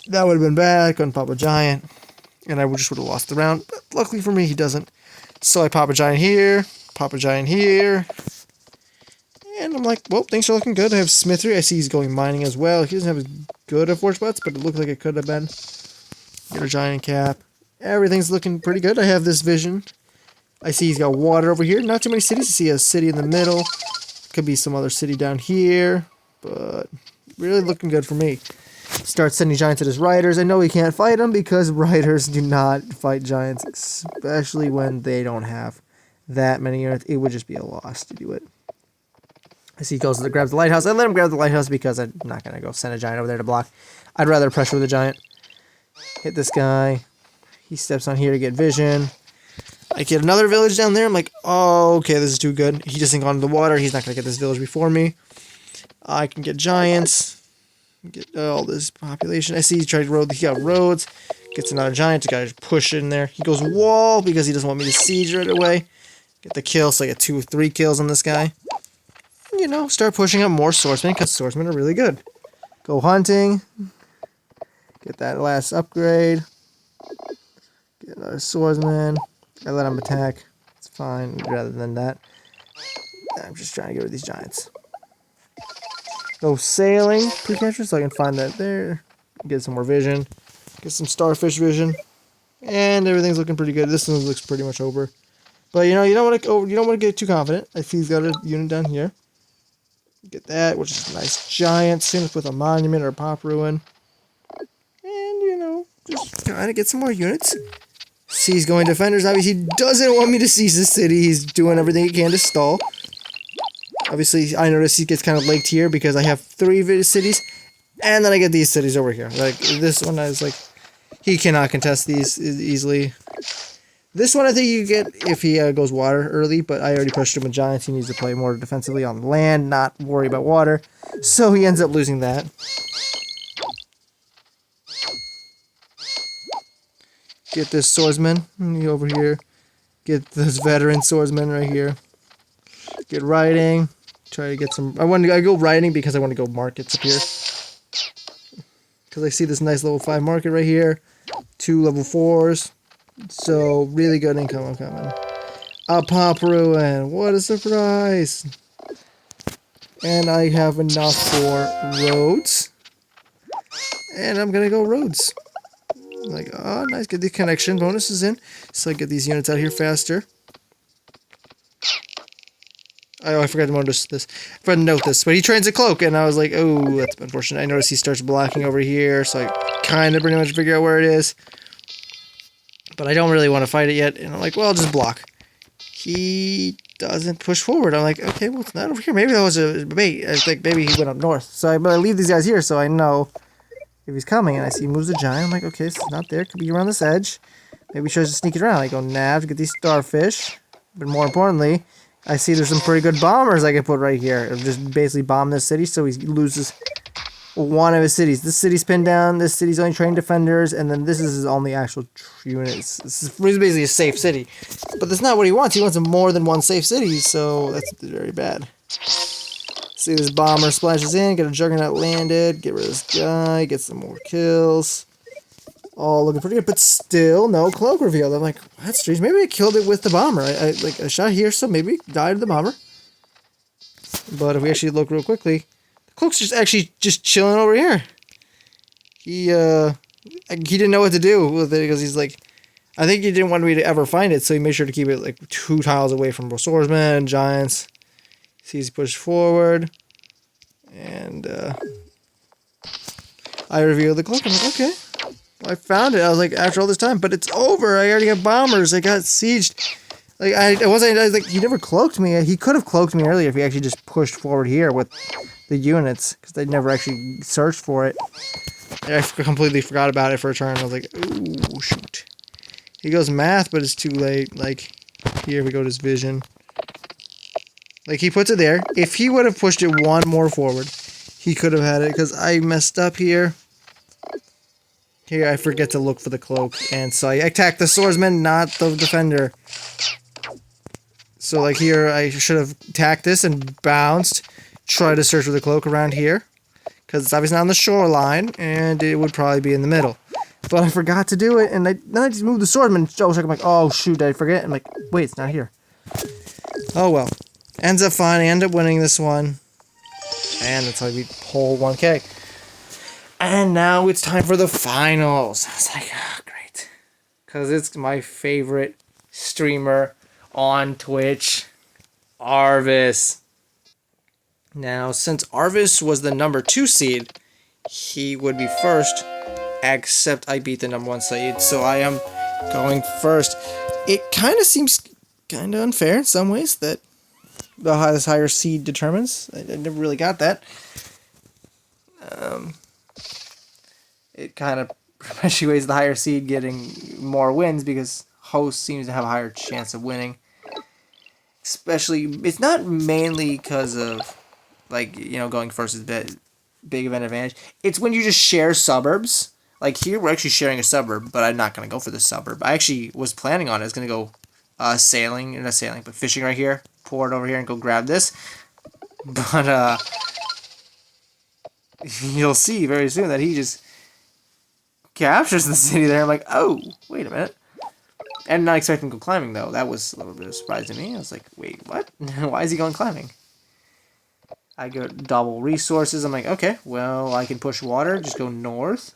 S1: that would have been bad. I couldn't pop a giant. And I just would have lost the round. But luckily for me, he doesn't. So I pop a giant here. Pop a giant here. And I'm like, well, things are looking good. I have smithery. I see he's going mining as well. He doesn't have as good of forge spots, but it looked like it could have been. Get a giant cap. Everything's looking pretty good. I have this vision. I see he's got water over here. Not too many cities. I see a city in the middle. Could be some other city down here. But really looking good for me. Start sending giants at his riders. I know he can't fight them because riders do not fight giants, especially when they don't have that many units. It would just be a loss to do it. I see he goes to grab the lighthouse. I let him grab the lighthouse because I'm not going to go send a giant over there to block. I'd rather pressure with a giant. Hit this guy. He steps on here to get vision. I get another village down there. I'm like, oh, okay, this is too good. He just ain't gone to the water. He's not going to get this village before me. I can get giants. Get all this population. I see he tried road. He got roads. Gets another giant. The guy just push in there. He goes wall because he doesn't want me to siege right away. Get the kill, so I get 2 or 3 kills on this guy. You know, start pushing up more swordsmen because swordsmen are really good. Go hunting. Get that last upgrade. Get another swordsman. I let him attack. It's fine. Rather than that, I'm just trying to get rid of these giants. Go sailing, pre-capture, so I can find that there. Get some more vision. Get some starfish vision. And everything's looking pretty good. This one looks pretty much over. But you know, you don't want to get too confident. I see he's got a unit down here. Get that, which is a nice giant. Same with a monument or a pop ruin. And you know, just trying to get some more units. See, he's going defenders. Obviously, he doesn't want me to seize the city. He's doing everything he can to stall. Obviously, I notice he gets kind of laked here because I have 3 cities, and then I get these cities over here. Like, this one is like, he cannot contest these easily. This one I think you get if he goes water early, but I already pushed him with giants. He needs to play more defensively on land, not worry about water. So he ends up losing that. Get this swordsman over here. Get this veteran swordsman right here. Get riding. Try to get some. I go riding because I want to go markets up here. Because I see this nice level 5 market right here. 2 level 4s. So really good income I'm coming. A pop ruin. What a surprise. And I have enough for roads. And I'm gonna go roads. Like, oh nice, get the connection bonuses in. So I get these units out here faster. Oh, I forgot to notice this. I forgot to note this. But he trains a cloak, and I was like, oh, that's unfortunate. I noticed he starts blocking over here, so I kind of pretty much figure out where it is. But I don't really want to fight it yet, and I'm like, well, I'll just block. He doesn't push forward. I'm like, okay, well, it's not over here. Maybe that was a bait. I think maybe he went up north. So I leave these guys here so I know if he's coming, and I see he moves a giant. I'm like, okay, it's not there. Could be around this edge. Maybe he tries to sneak it around. I go nav to get these starfish. But more importantly, I see there's some pretty good bombers I can put right here. It'll just basically bomb this city so he loses one of his cities. This city's pinned down, this city's only trained defenders, and then this is his only actual units. This is basically a safe city. But that's not what he wants. He wants more than one safe city, so that's very bad. See this bomber splashes in, get a juggernaut landed, get rid of this guy, get some more kills. All looking pretty good, but still no cloak revealed. I'm like, that's strange. Maybe I killed it with the bomber. I shot here, so maybe died of the bomber. But if we actually look real quickly, the cloak's just chilling over here. He didn't know what to do with it because he's like, I think he didn't want me to ever find it, so he made sure to keep it like 2 tiles away from swordsmen and giants. Sees he pushed forward, and I revealed the cloak. I'm like, okay. I found it. I was like, after all this time, but it's over. I already got bombers. I got sieged. Like I was like, he never cloaked me. He could have cloaked me earlier if he actually just pushed forward here with the units, because they never actually searched for it. I completely forgot about it for a turn. I was like, ooh, shoot. He goes math, but it's too late. Like, here we go to his vision. Like, he puts it there. If he would have pushed it one more forward, he could have had it, because I messed up here. Here, I forget to look for the cloak, and so I attacked the swordsman, not the defender. So, like, here, I should have attacked this and bounced, try to search for the cloak around here, because it's obviously not on the shoreline, and it would probably be in the middle. But I forgot to do it, and then I just moved the swordsman. I'm like, oh, shoot, did I forget? I'm like, wait, it's not here. Oh, well. Ends up fine. I end up winning this one, and that's how we pull 1K. And now it's time for the finals. I was like, oh, great. Because it's my favorite streamer on Twitch, Arvis. Now, since Arvis was the number 2 seed, he would be first, except I beat the number 1 seed, so I am going first. It kind of seems kind of unfair in some ways that the higher seed determines. I never really got that. It kind of perpetuates the higher seed getting more wins because host seems to have a higher chance of winning. Especially, it's not mainly because of, like, you know, going first is big event advantage. It's when you just share suburbs. Like, here we're actually sharing a suburb, but I'm not going to go for this suburb. I actually was planning on it. I was going to go but fishing right here. Pour it over here and go grab this. But, you'll see very soon that he just captures the city there. I'm like, oh, wait a minute. And not expecting to go climbing, though. That was a little bit of a surprise to me. I was like, wait, what? Why is he going climbing? I go double resources. I'm like, okay, well, I can push water. Just go north.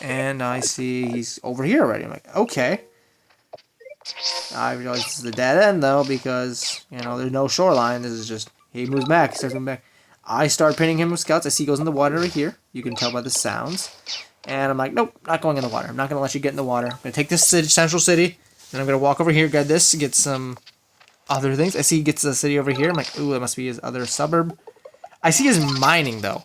S1: And I see he's over here already. I'm like, okay. I realize this is the dead end, though, because, you know, there's no shoreline. This is just, he moves back. He starts moving back. I start pinning him with scouts. I see he goes in the water right here. You can tell by the sounds. And I'm like, nope, not going in the water. I'm not going to let you get in the water. I'm going to take this central city. Then I'm going to walk over here, get this, get some other things. I see he gets the city over here. I'm like, ooh, that must be his other suburb. I see his mining, though.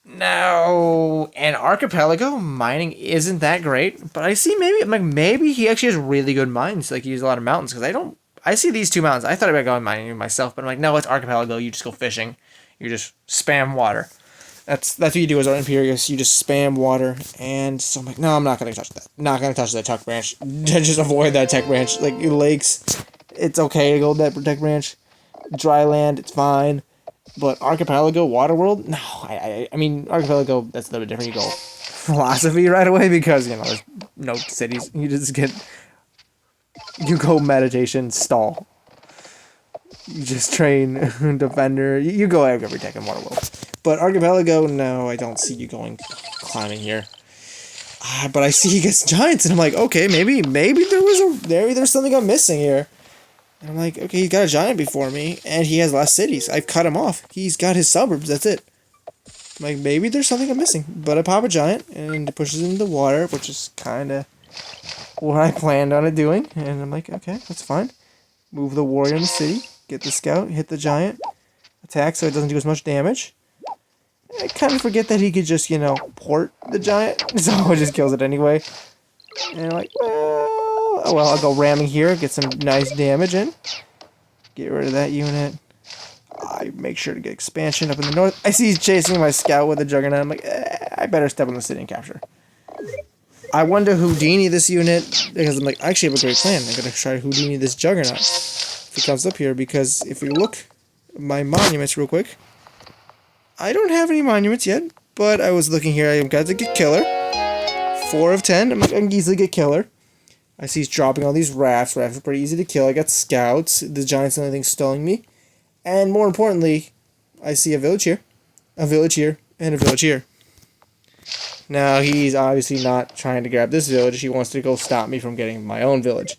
S1: Now, an archipelago mining isn't that great, but I see maybe he actually has really good mines. Like he uses a lot of mountains because I see these two mountains. I thought about going mining myself, but I'm like, no, it's archipelago. You just go fishing. You just spam water. That's what you do as an Imperius. You just spam water, and so I'm like, no, I'm not gonna touch that. Not gonna touch that tech branch. Just avoid that tech branch. Like lakes, it's okay to go that tech branch. Dry land, it's fine. But Archipelago, Waterworld, no. I mean, Archipelago, that's a little bit different. You go philosophy right away because, there's no cities. You go meditation, stall. You just train defender. You go every tech in Waterworld. But Archipelago, no, I don't see you going climbing here. But I see he gets giants, and I'm like, okay, maybe there's something I'm missing here. And I'm like, okay, he's got a giant before me, and he has less cities. I've cut him off. He's got his suburbs, that's it. I'm like, maybe there's something I'm missing. But I pop a giant, and it pushes into the water, which is kind of what I planned on it doing. And I'm like, okay, that's fine. Move the warrior in the city, get the scout, hit the giant, attack so it doesn't do as much damage. I kind of forget that he could just, port the giant, so it just kills it anyway. And I'm like, well, I'll go ramming here, get some nice damage in. Get rid of that unit. I make sure to get expansion up in the north. I see he's chasing my scout with a juggernaut. I'm like, I better step on the city and capture. I wonder Houdini this unit, because I'm like, I actually have a great plan. I'm going to try Houdini this juggernaut if he comes up here, because if you look at my monuments real quick, I don't have any monuments yet, but I was looking here. I've got to get killer. 4 of 10. I'm like, I can easily get killer. I see he's dropping all these rafts. Rafts are pretty easy to kill. I got scouts. The giant's the only thing stalling me. And more importantly, I see a village here, and a village here. Now, he's obviously not trying to grab this village. He wants to go stop me from getting my own village.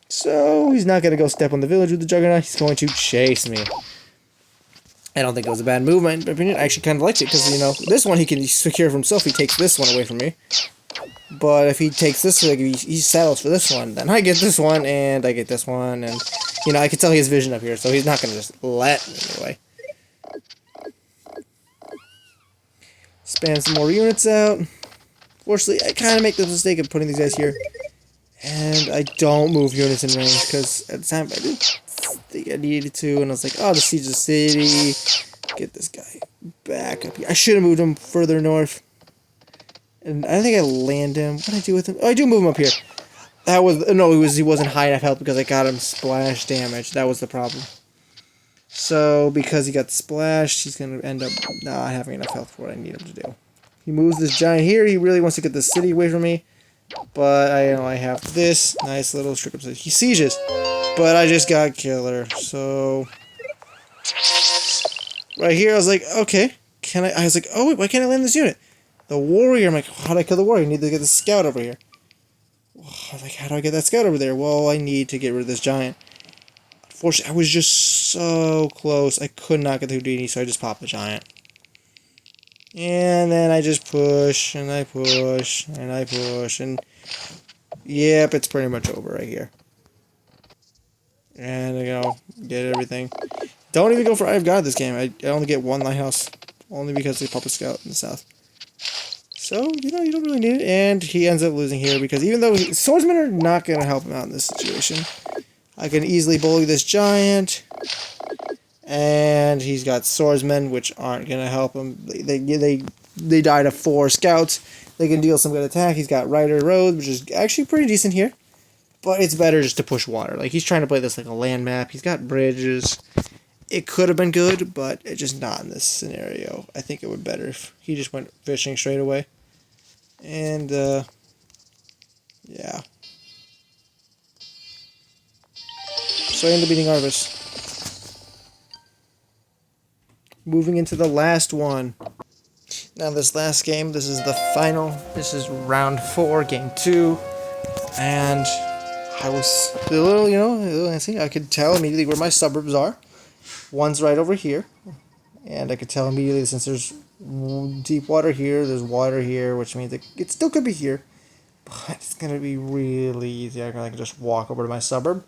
S1: So, he's not going to go step on the village with the juggernaut. He's going to chase me. I don't think it was a bad move, in my opinion. I actually kind of liked it because, this one he can secure for himself. He takes this one away from me. But if he takes this, like, he settles for this one, then I get this one, and I get this one, and, I can tell he has vision up here, so he's not going to just let me away. Spam some more units out. Fortunately, I kind of make the mistake of putting these guys here, and I don't move units in range, because at the time I did think I needed to, and I was like, oh, the siege of the city, get this guy back up here. I should have moved him further north. And I think I land him. What did I do with him? Oh, I do move him up here. He wasn't high enough health because I got him splash damage. That was the problem. So, because he got splashed, he's going to end up not having enough health for what I need him to do. He moves this giant here. He really wants to get the city away from me. But I have this nice little strip of city. He sieges. But I just got killer. So, right here, I was like, okay. I was like, oh, wait, why can't I land this unit? The warrior, I'm like, how do I kill the warrior? I need to get the scout over here. I was like, how do I get that scout over there? Well, I need to get rid of this giant. Unfortunately, I was just so close. I could not get the Houdini, so I just popped the giant. And then I just push, and I push, and I push, and yep, it's pretty much over right here. And I get everything. Don't even go for I've got this game. I only get one lighthouse, only because they pop a scout in the south. So, you don't really need it. And he ends up losing here because even though swordsmen are not going to help him out in this situation, I can easily bully this giant. And he's got swordsmen, which aren't going to help him. They die to 4 scouts. They can deal some good attack. He's got Rider Road, which is actually pretty decent here. But it's better just to push water. Like, he's trying to play this like a land map. He's got bridges. It could have been good, but it's just not in this scenario. I think it would be better if he just went fishing straight away. And, yeah. So I end up beating Arvis. Moving into the last one. Now this last game, this is the final. This is round 4, game 2. And I was a little, I could tell immediately where my suburbs are. One's right over here. And I could tell immediately since there's deep water here, there's water here, which means it still could be here. But it's going to be really easy. I can just walk over to my suburb.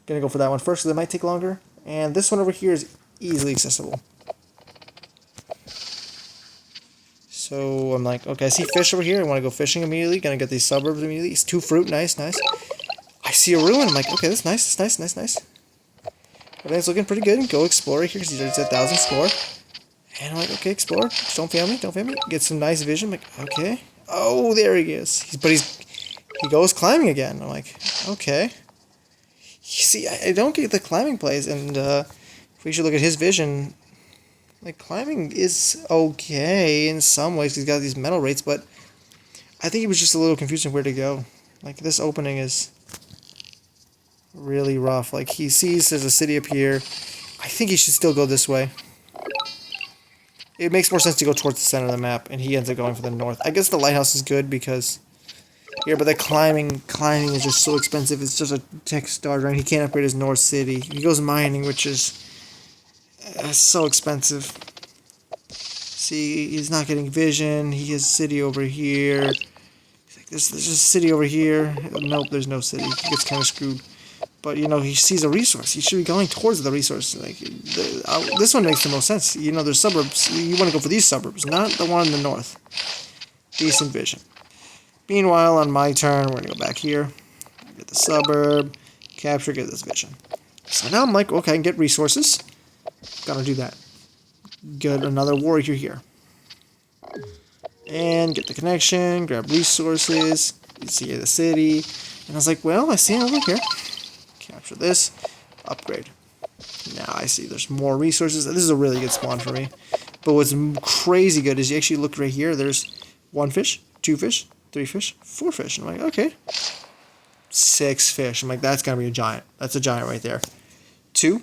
S1: Going to go for that one first, so that might take longer. And this one over here is easily accessible. So I'm like, okay, I see fish over here. I want to go fishing immediately. Gonna get these suburbs immediately. It's 2 fruit. Nice, nice. I see a ruin. I'm like, okay, that's nice. That's nice, nice, nice. Everything's looking pretty good. Go explore here because he's at 1,000 score. And I'm like, okay, explore. Just don't fail me. Don't fail me. Get some nice vision. I'm like, okay. Oh, there he is. He goes climbing again. I'm like, okay. You see, I don't get the climbing plays, and if we should look at his vision, like, climbing is okay in some ways. He's got these metal rates, but I think he was just a little confused on where to go. Like, this opening is really rough. Like, he sees there's a city up here. I think he should still go this way. It makes more sense to go towards the center of the map, and he ends up going for the north. I guess the lighthouse is good because here, but the climbing is just so expensive. It's just a tech starter, and he can't upgrade his north city. He goes mining, which is so expensive. See, he's not getting vision. He has a city over here. He's like, there's a city over here. Nope, there's no city. He gets kind of screwed. But, you know, he sees a resource. He should be going towards the resource. Like, this one makes the most sense. You know, there's suburbs. You want to go for these suburbs, not the one in the north. Decent vision. Meanwhile, on my turn, we're going to go back here. Get the suburb. Capture, get this vision. So now I'm like, okay, I can get resources. Gotta do that. Get another warrior here. And get the connection. Grab resources. You see the city. And I was like, well, I see it over here. Capture this, upgrade. Now I see there's more resources. This is a really good spawn for me. But what's crazy good is you actually look right here. There's 1 fish, 2 fish, 3 fish, 4 fish. And I'm like, okay. 6 fish. I'm like, that's going to be a giant. That's a giant right there. 2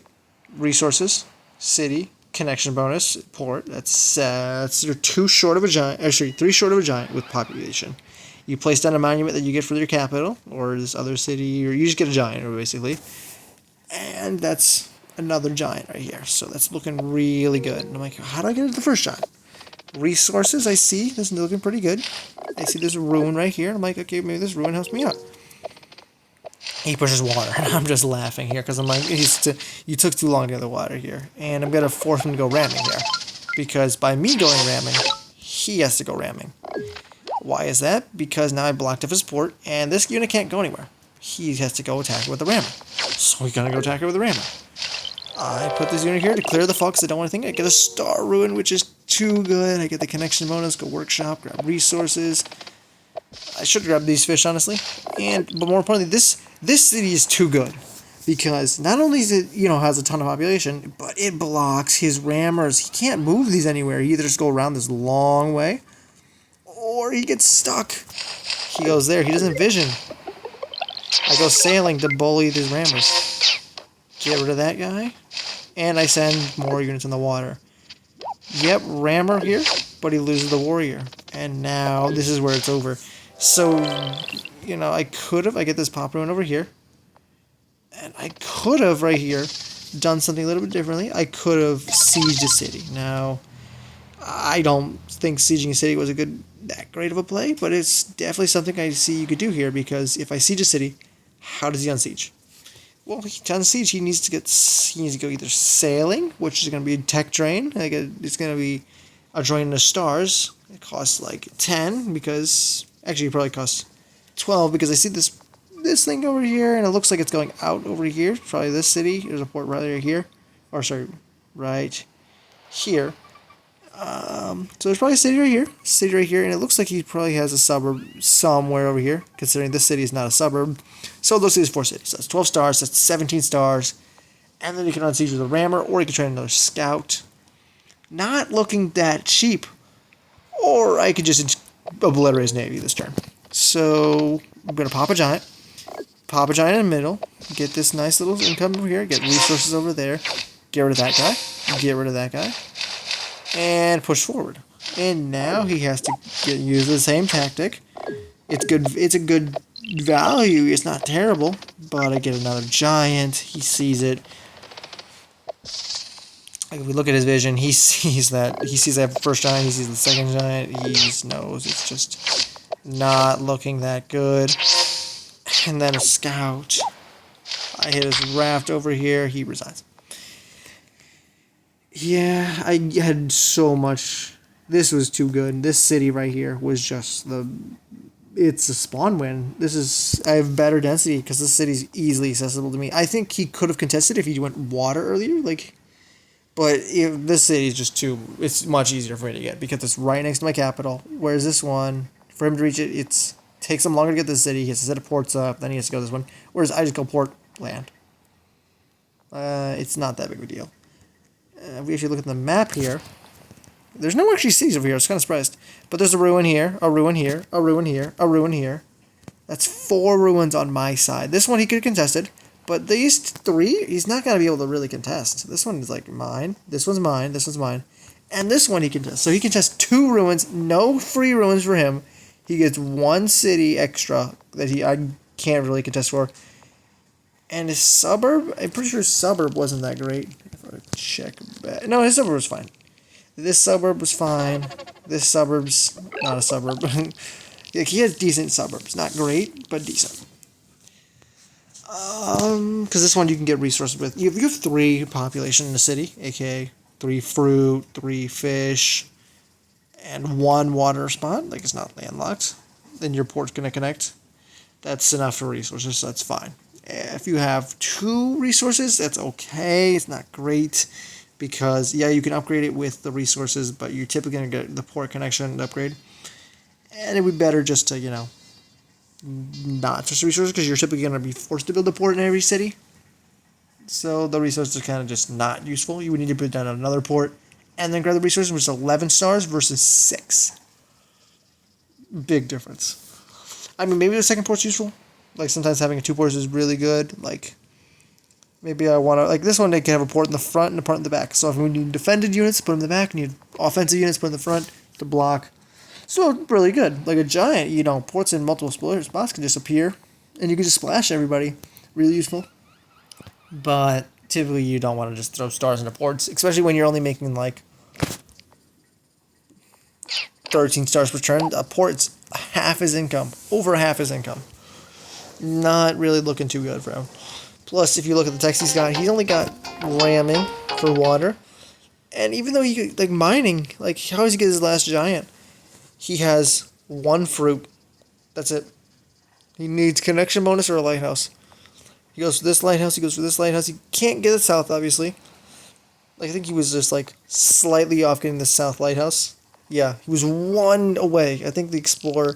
S1: resources, city, connection bonus, port. That's 2 short of a giant. Actually, 3 short of a giant with population. You place down a monument that you get for your capital, or this other city, or you just get a giant, basically. And that's another giant right here. So that's looking really good. And I'm like, how do I get the first giant? Resources, I see. This is looking pretty good. I see there's a ruin right here. I'm like, okay, maybe this ruin helps me out. He pushes water, and I'm just laughing here, because I'm like, you took too long to get the water here. And I'm going to force him to go ramming here. Because by me going ramming, he has to go ramming. Why is that? Because now I blocked off his port, and this unit can't go anywhere. He has to go attack it with the rammer. So he's gonna go attack it with the rammer. I put this unit here to clear the fog because I don't want anything. I get a star ruin, which is too good. I get the connection bonus, go workshop, grab resources. I should grab these fish, honestly. But more importantly, this city is too good. Because not only is it, has a ton of population, but it blocks his rammers. He can't move these anywhere. He either just go around this long way, or he gets stuck. He goes there. He doesn't vision. I go sailing to bully these rammers. Get rid of that guy. And I send more units in the water. Yep, rammer here, but he loses the warrior. And now this is where it's over. So, I get this pop ruin over here. And I could have, right here, done something a little bit differently. I could have sieged a city. Now, I don't think sieging a city was that great of a play, but it's definitely something I see you could do here, because if I siege a city, how does he unsiege? Well, to unsiege, he needs to go either sailing, which is going to be a tech drain. It's going to be a drain in the stars. It costs like 10, because actually it probably costs 12, because I see this thing over here, and it looks like it's going out over here. Probably this city. There's a port right here, right here. So there's probably a city right here, and it looks like he probably has a suburb somewhere over here, considering this city is not a suburb. So those are 4 cities. So that's 12 stars, that's 17 stars, and then you can unsiege with a rammer, or you can train another scout. Not looking that cheap. Or I could just obliterate his navy this turn. So I'm going to pop a giant in the middle, get this nice little income over here, get resources over there, get rid of that guy, and push forward. And now he has to use the same tactic. It's a good value. It's not terrible, but I get another giant. He sees it. If we look at his vision, he sees that first giant. He sees the second giant. He knows it's just not looking that good. And then a scout. I hit his raft over here. He resigns. Yeah, I had so much This was too good. This city right here was just the. It's a spawn win. This is I have better density because this city's easily accessible to me. I think he could have contested if he went water earlier, like. But if this city is just too. It's much easier for me to get because it's right next to my capital. Whereas this one, for him to reach it, it's takes him longer to get this city. He has to set a ports up, then he has to go this one. Whereas I just go port land. It's not that big of a deal. If we actually look at the map here, there's no actually cities over here. I was kind of surprised. But there's a ruin here, a ruin here, a ruin here, a ruin here. That's 4 ruins on my side. This one he could have contested, but these 3, he's not going to be able to really contest. This one is like mine, this one's mine, this one's mine. And this one he contests. So he contests 2 ruins, no free ruins for him. He gets 1 city extra that I can't really contest for. And his suburb, I'm pretty sure his suburb wasn't that great. If I check back. No, his suburb was fine. This suburb was fine. This suburb's not a suburb. Like, he has decent suburbs. Not great, but decent. Because this one you can get resources with. You have 3 population in the city, aka 3 fruit, 3 fish, and 1 water spot. Like, it's not landlocked. Then your port's going to connect. That's enough for resources, so that's fine. If you have 2 resources, that's okay. It's not great. Because, yeah, you can upgrade it with the resources, but you're typically going to get the port connection upgrade. And it would be better just to, not just resources, because you're typically going to be forced to build a port in every city. So the resources are kind of just not useful. You would need to put down another port, and then grab the resources, which is 11 stars versus 6. Big difference. I mean, maybe the second port's useful. Like, sometimes having a 2 ports is really good. Like, maybe I want to, like this one, they can have a port in the front and a port in the back. So if we need defended units, put them in the back. Need offensive units, put in the front to block. So really good. Like a giant, ports in multiple spots can just appear. And you can just splash everybody. Really useful. But typically you don't want to just throw stars into ports. Especially when you're only making like 13 stars per turn. A port's half his income. Over half his income. Not really looking too good for him. Plus, if you look at the text he's only got ramming for water. And even though he, like, mining, like, how does he get his last giant? He has 1 fruit. That's it. He needs connection bonus or a lighthouse. He goes for this lighthouse, he goes for this lighthouse. He can't get it south, obviously. Like, I think he was just, like, slightly off getting the south lighthouse. Yeah, he was 1 away. I think the Explorer...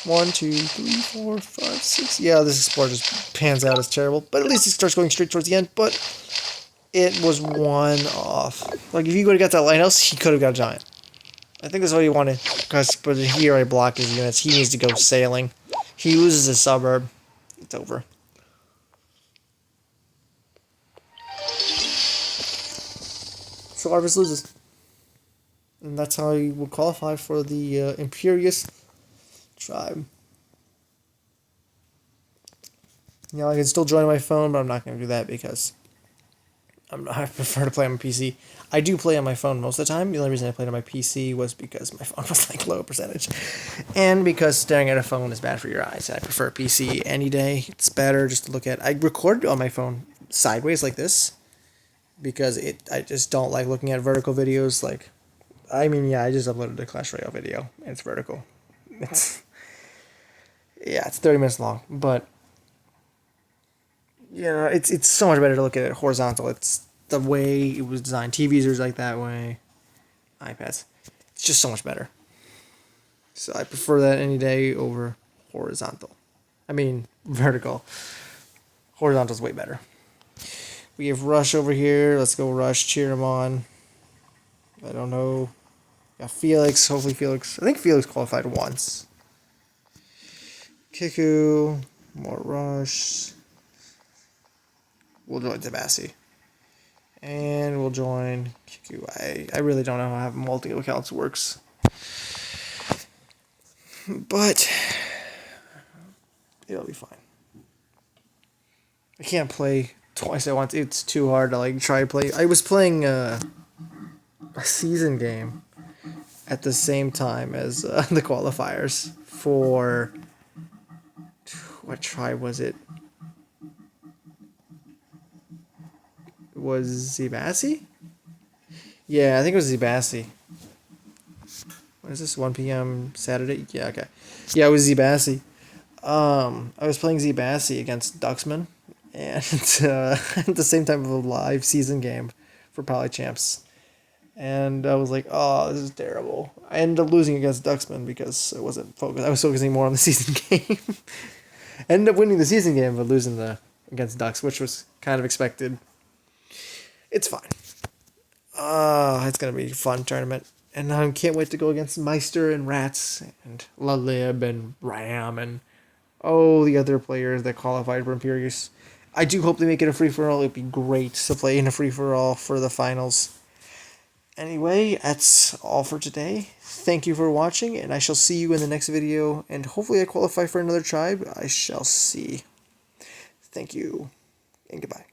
S1: 1, 2, 3, 4, 5, 6. Yeah, this Explorer just pans out as terrible. But at least he starts going straight towards the end. But it was 1 off. Like, if he would have got that lighthouse, he could have got a giant. I think that's what he wanted. But here I block his units. He needs to go sailing. He loses his suburb. It's over. So Arvis loses. And that's how he will qualify for the Imperius tribe. I can still join on my phone, but I'm not going to do that because I prefer to play on my PC. I do play on my phone most of the time. The only reason I played on my PC was because my phone was like low percentage. And because staring at a phone is bad for your eyes. I prefer PC any day. It's better just to look at. I record on my phone sideways like this because I just don't like looking at vertical videos. I just uploaded a Clash Royale video and it's vertical. It's 30 minutes long, but it's so much better to look at it horizontal. It's the way it was designed. TVs are like that way. iPads. It's just so much better. So I prefer that any day over horizontal. I mean, vertical. Horizontal's way better. We have Rush over here. Let's go Rush. Cheer him on. I don't know. Got Felix. Hopefully Felix. I think Felix qualified once. Kiku. More Rush. We'll join Tabassi. And we'll join Kiku. I really don't know how multi-accounts works. But it'll be fine. I can't play twice at once. It's too hard to try to play. I was playing a season game at the same time as the qualifiers for what tribe was it? was Zebassi? Yeah, I think it was Zebassi. What is this? 1 p.m. Saturday? Yeah, okay. Yeah, it was Zebassi. I was playing Zebassi against Duxman, and at the same time of a live season game for Polychamps. And I was like, oh, this is terrible. I ended up losing against Duxman because I wasn't focused. I was focusing more on the season game. I ended up winning the season game, but losing against Ducks, which was kind of expected. It's fine. It's gonna be a fun tournament, and I can't wait to go against Meister and Rats and Lalib and Ram and the other players that qualified for Imperius. I do hope they make it a free for all. It'd be great to play in a free for all for the finals. Anyway, that's all for today. Thank you for watching, and I shall see you in the next video. And hopefully I qualify for another tribe. I shall see. Thank you, and goodbye.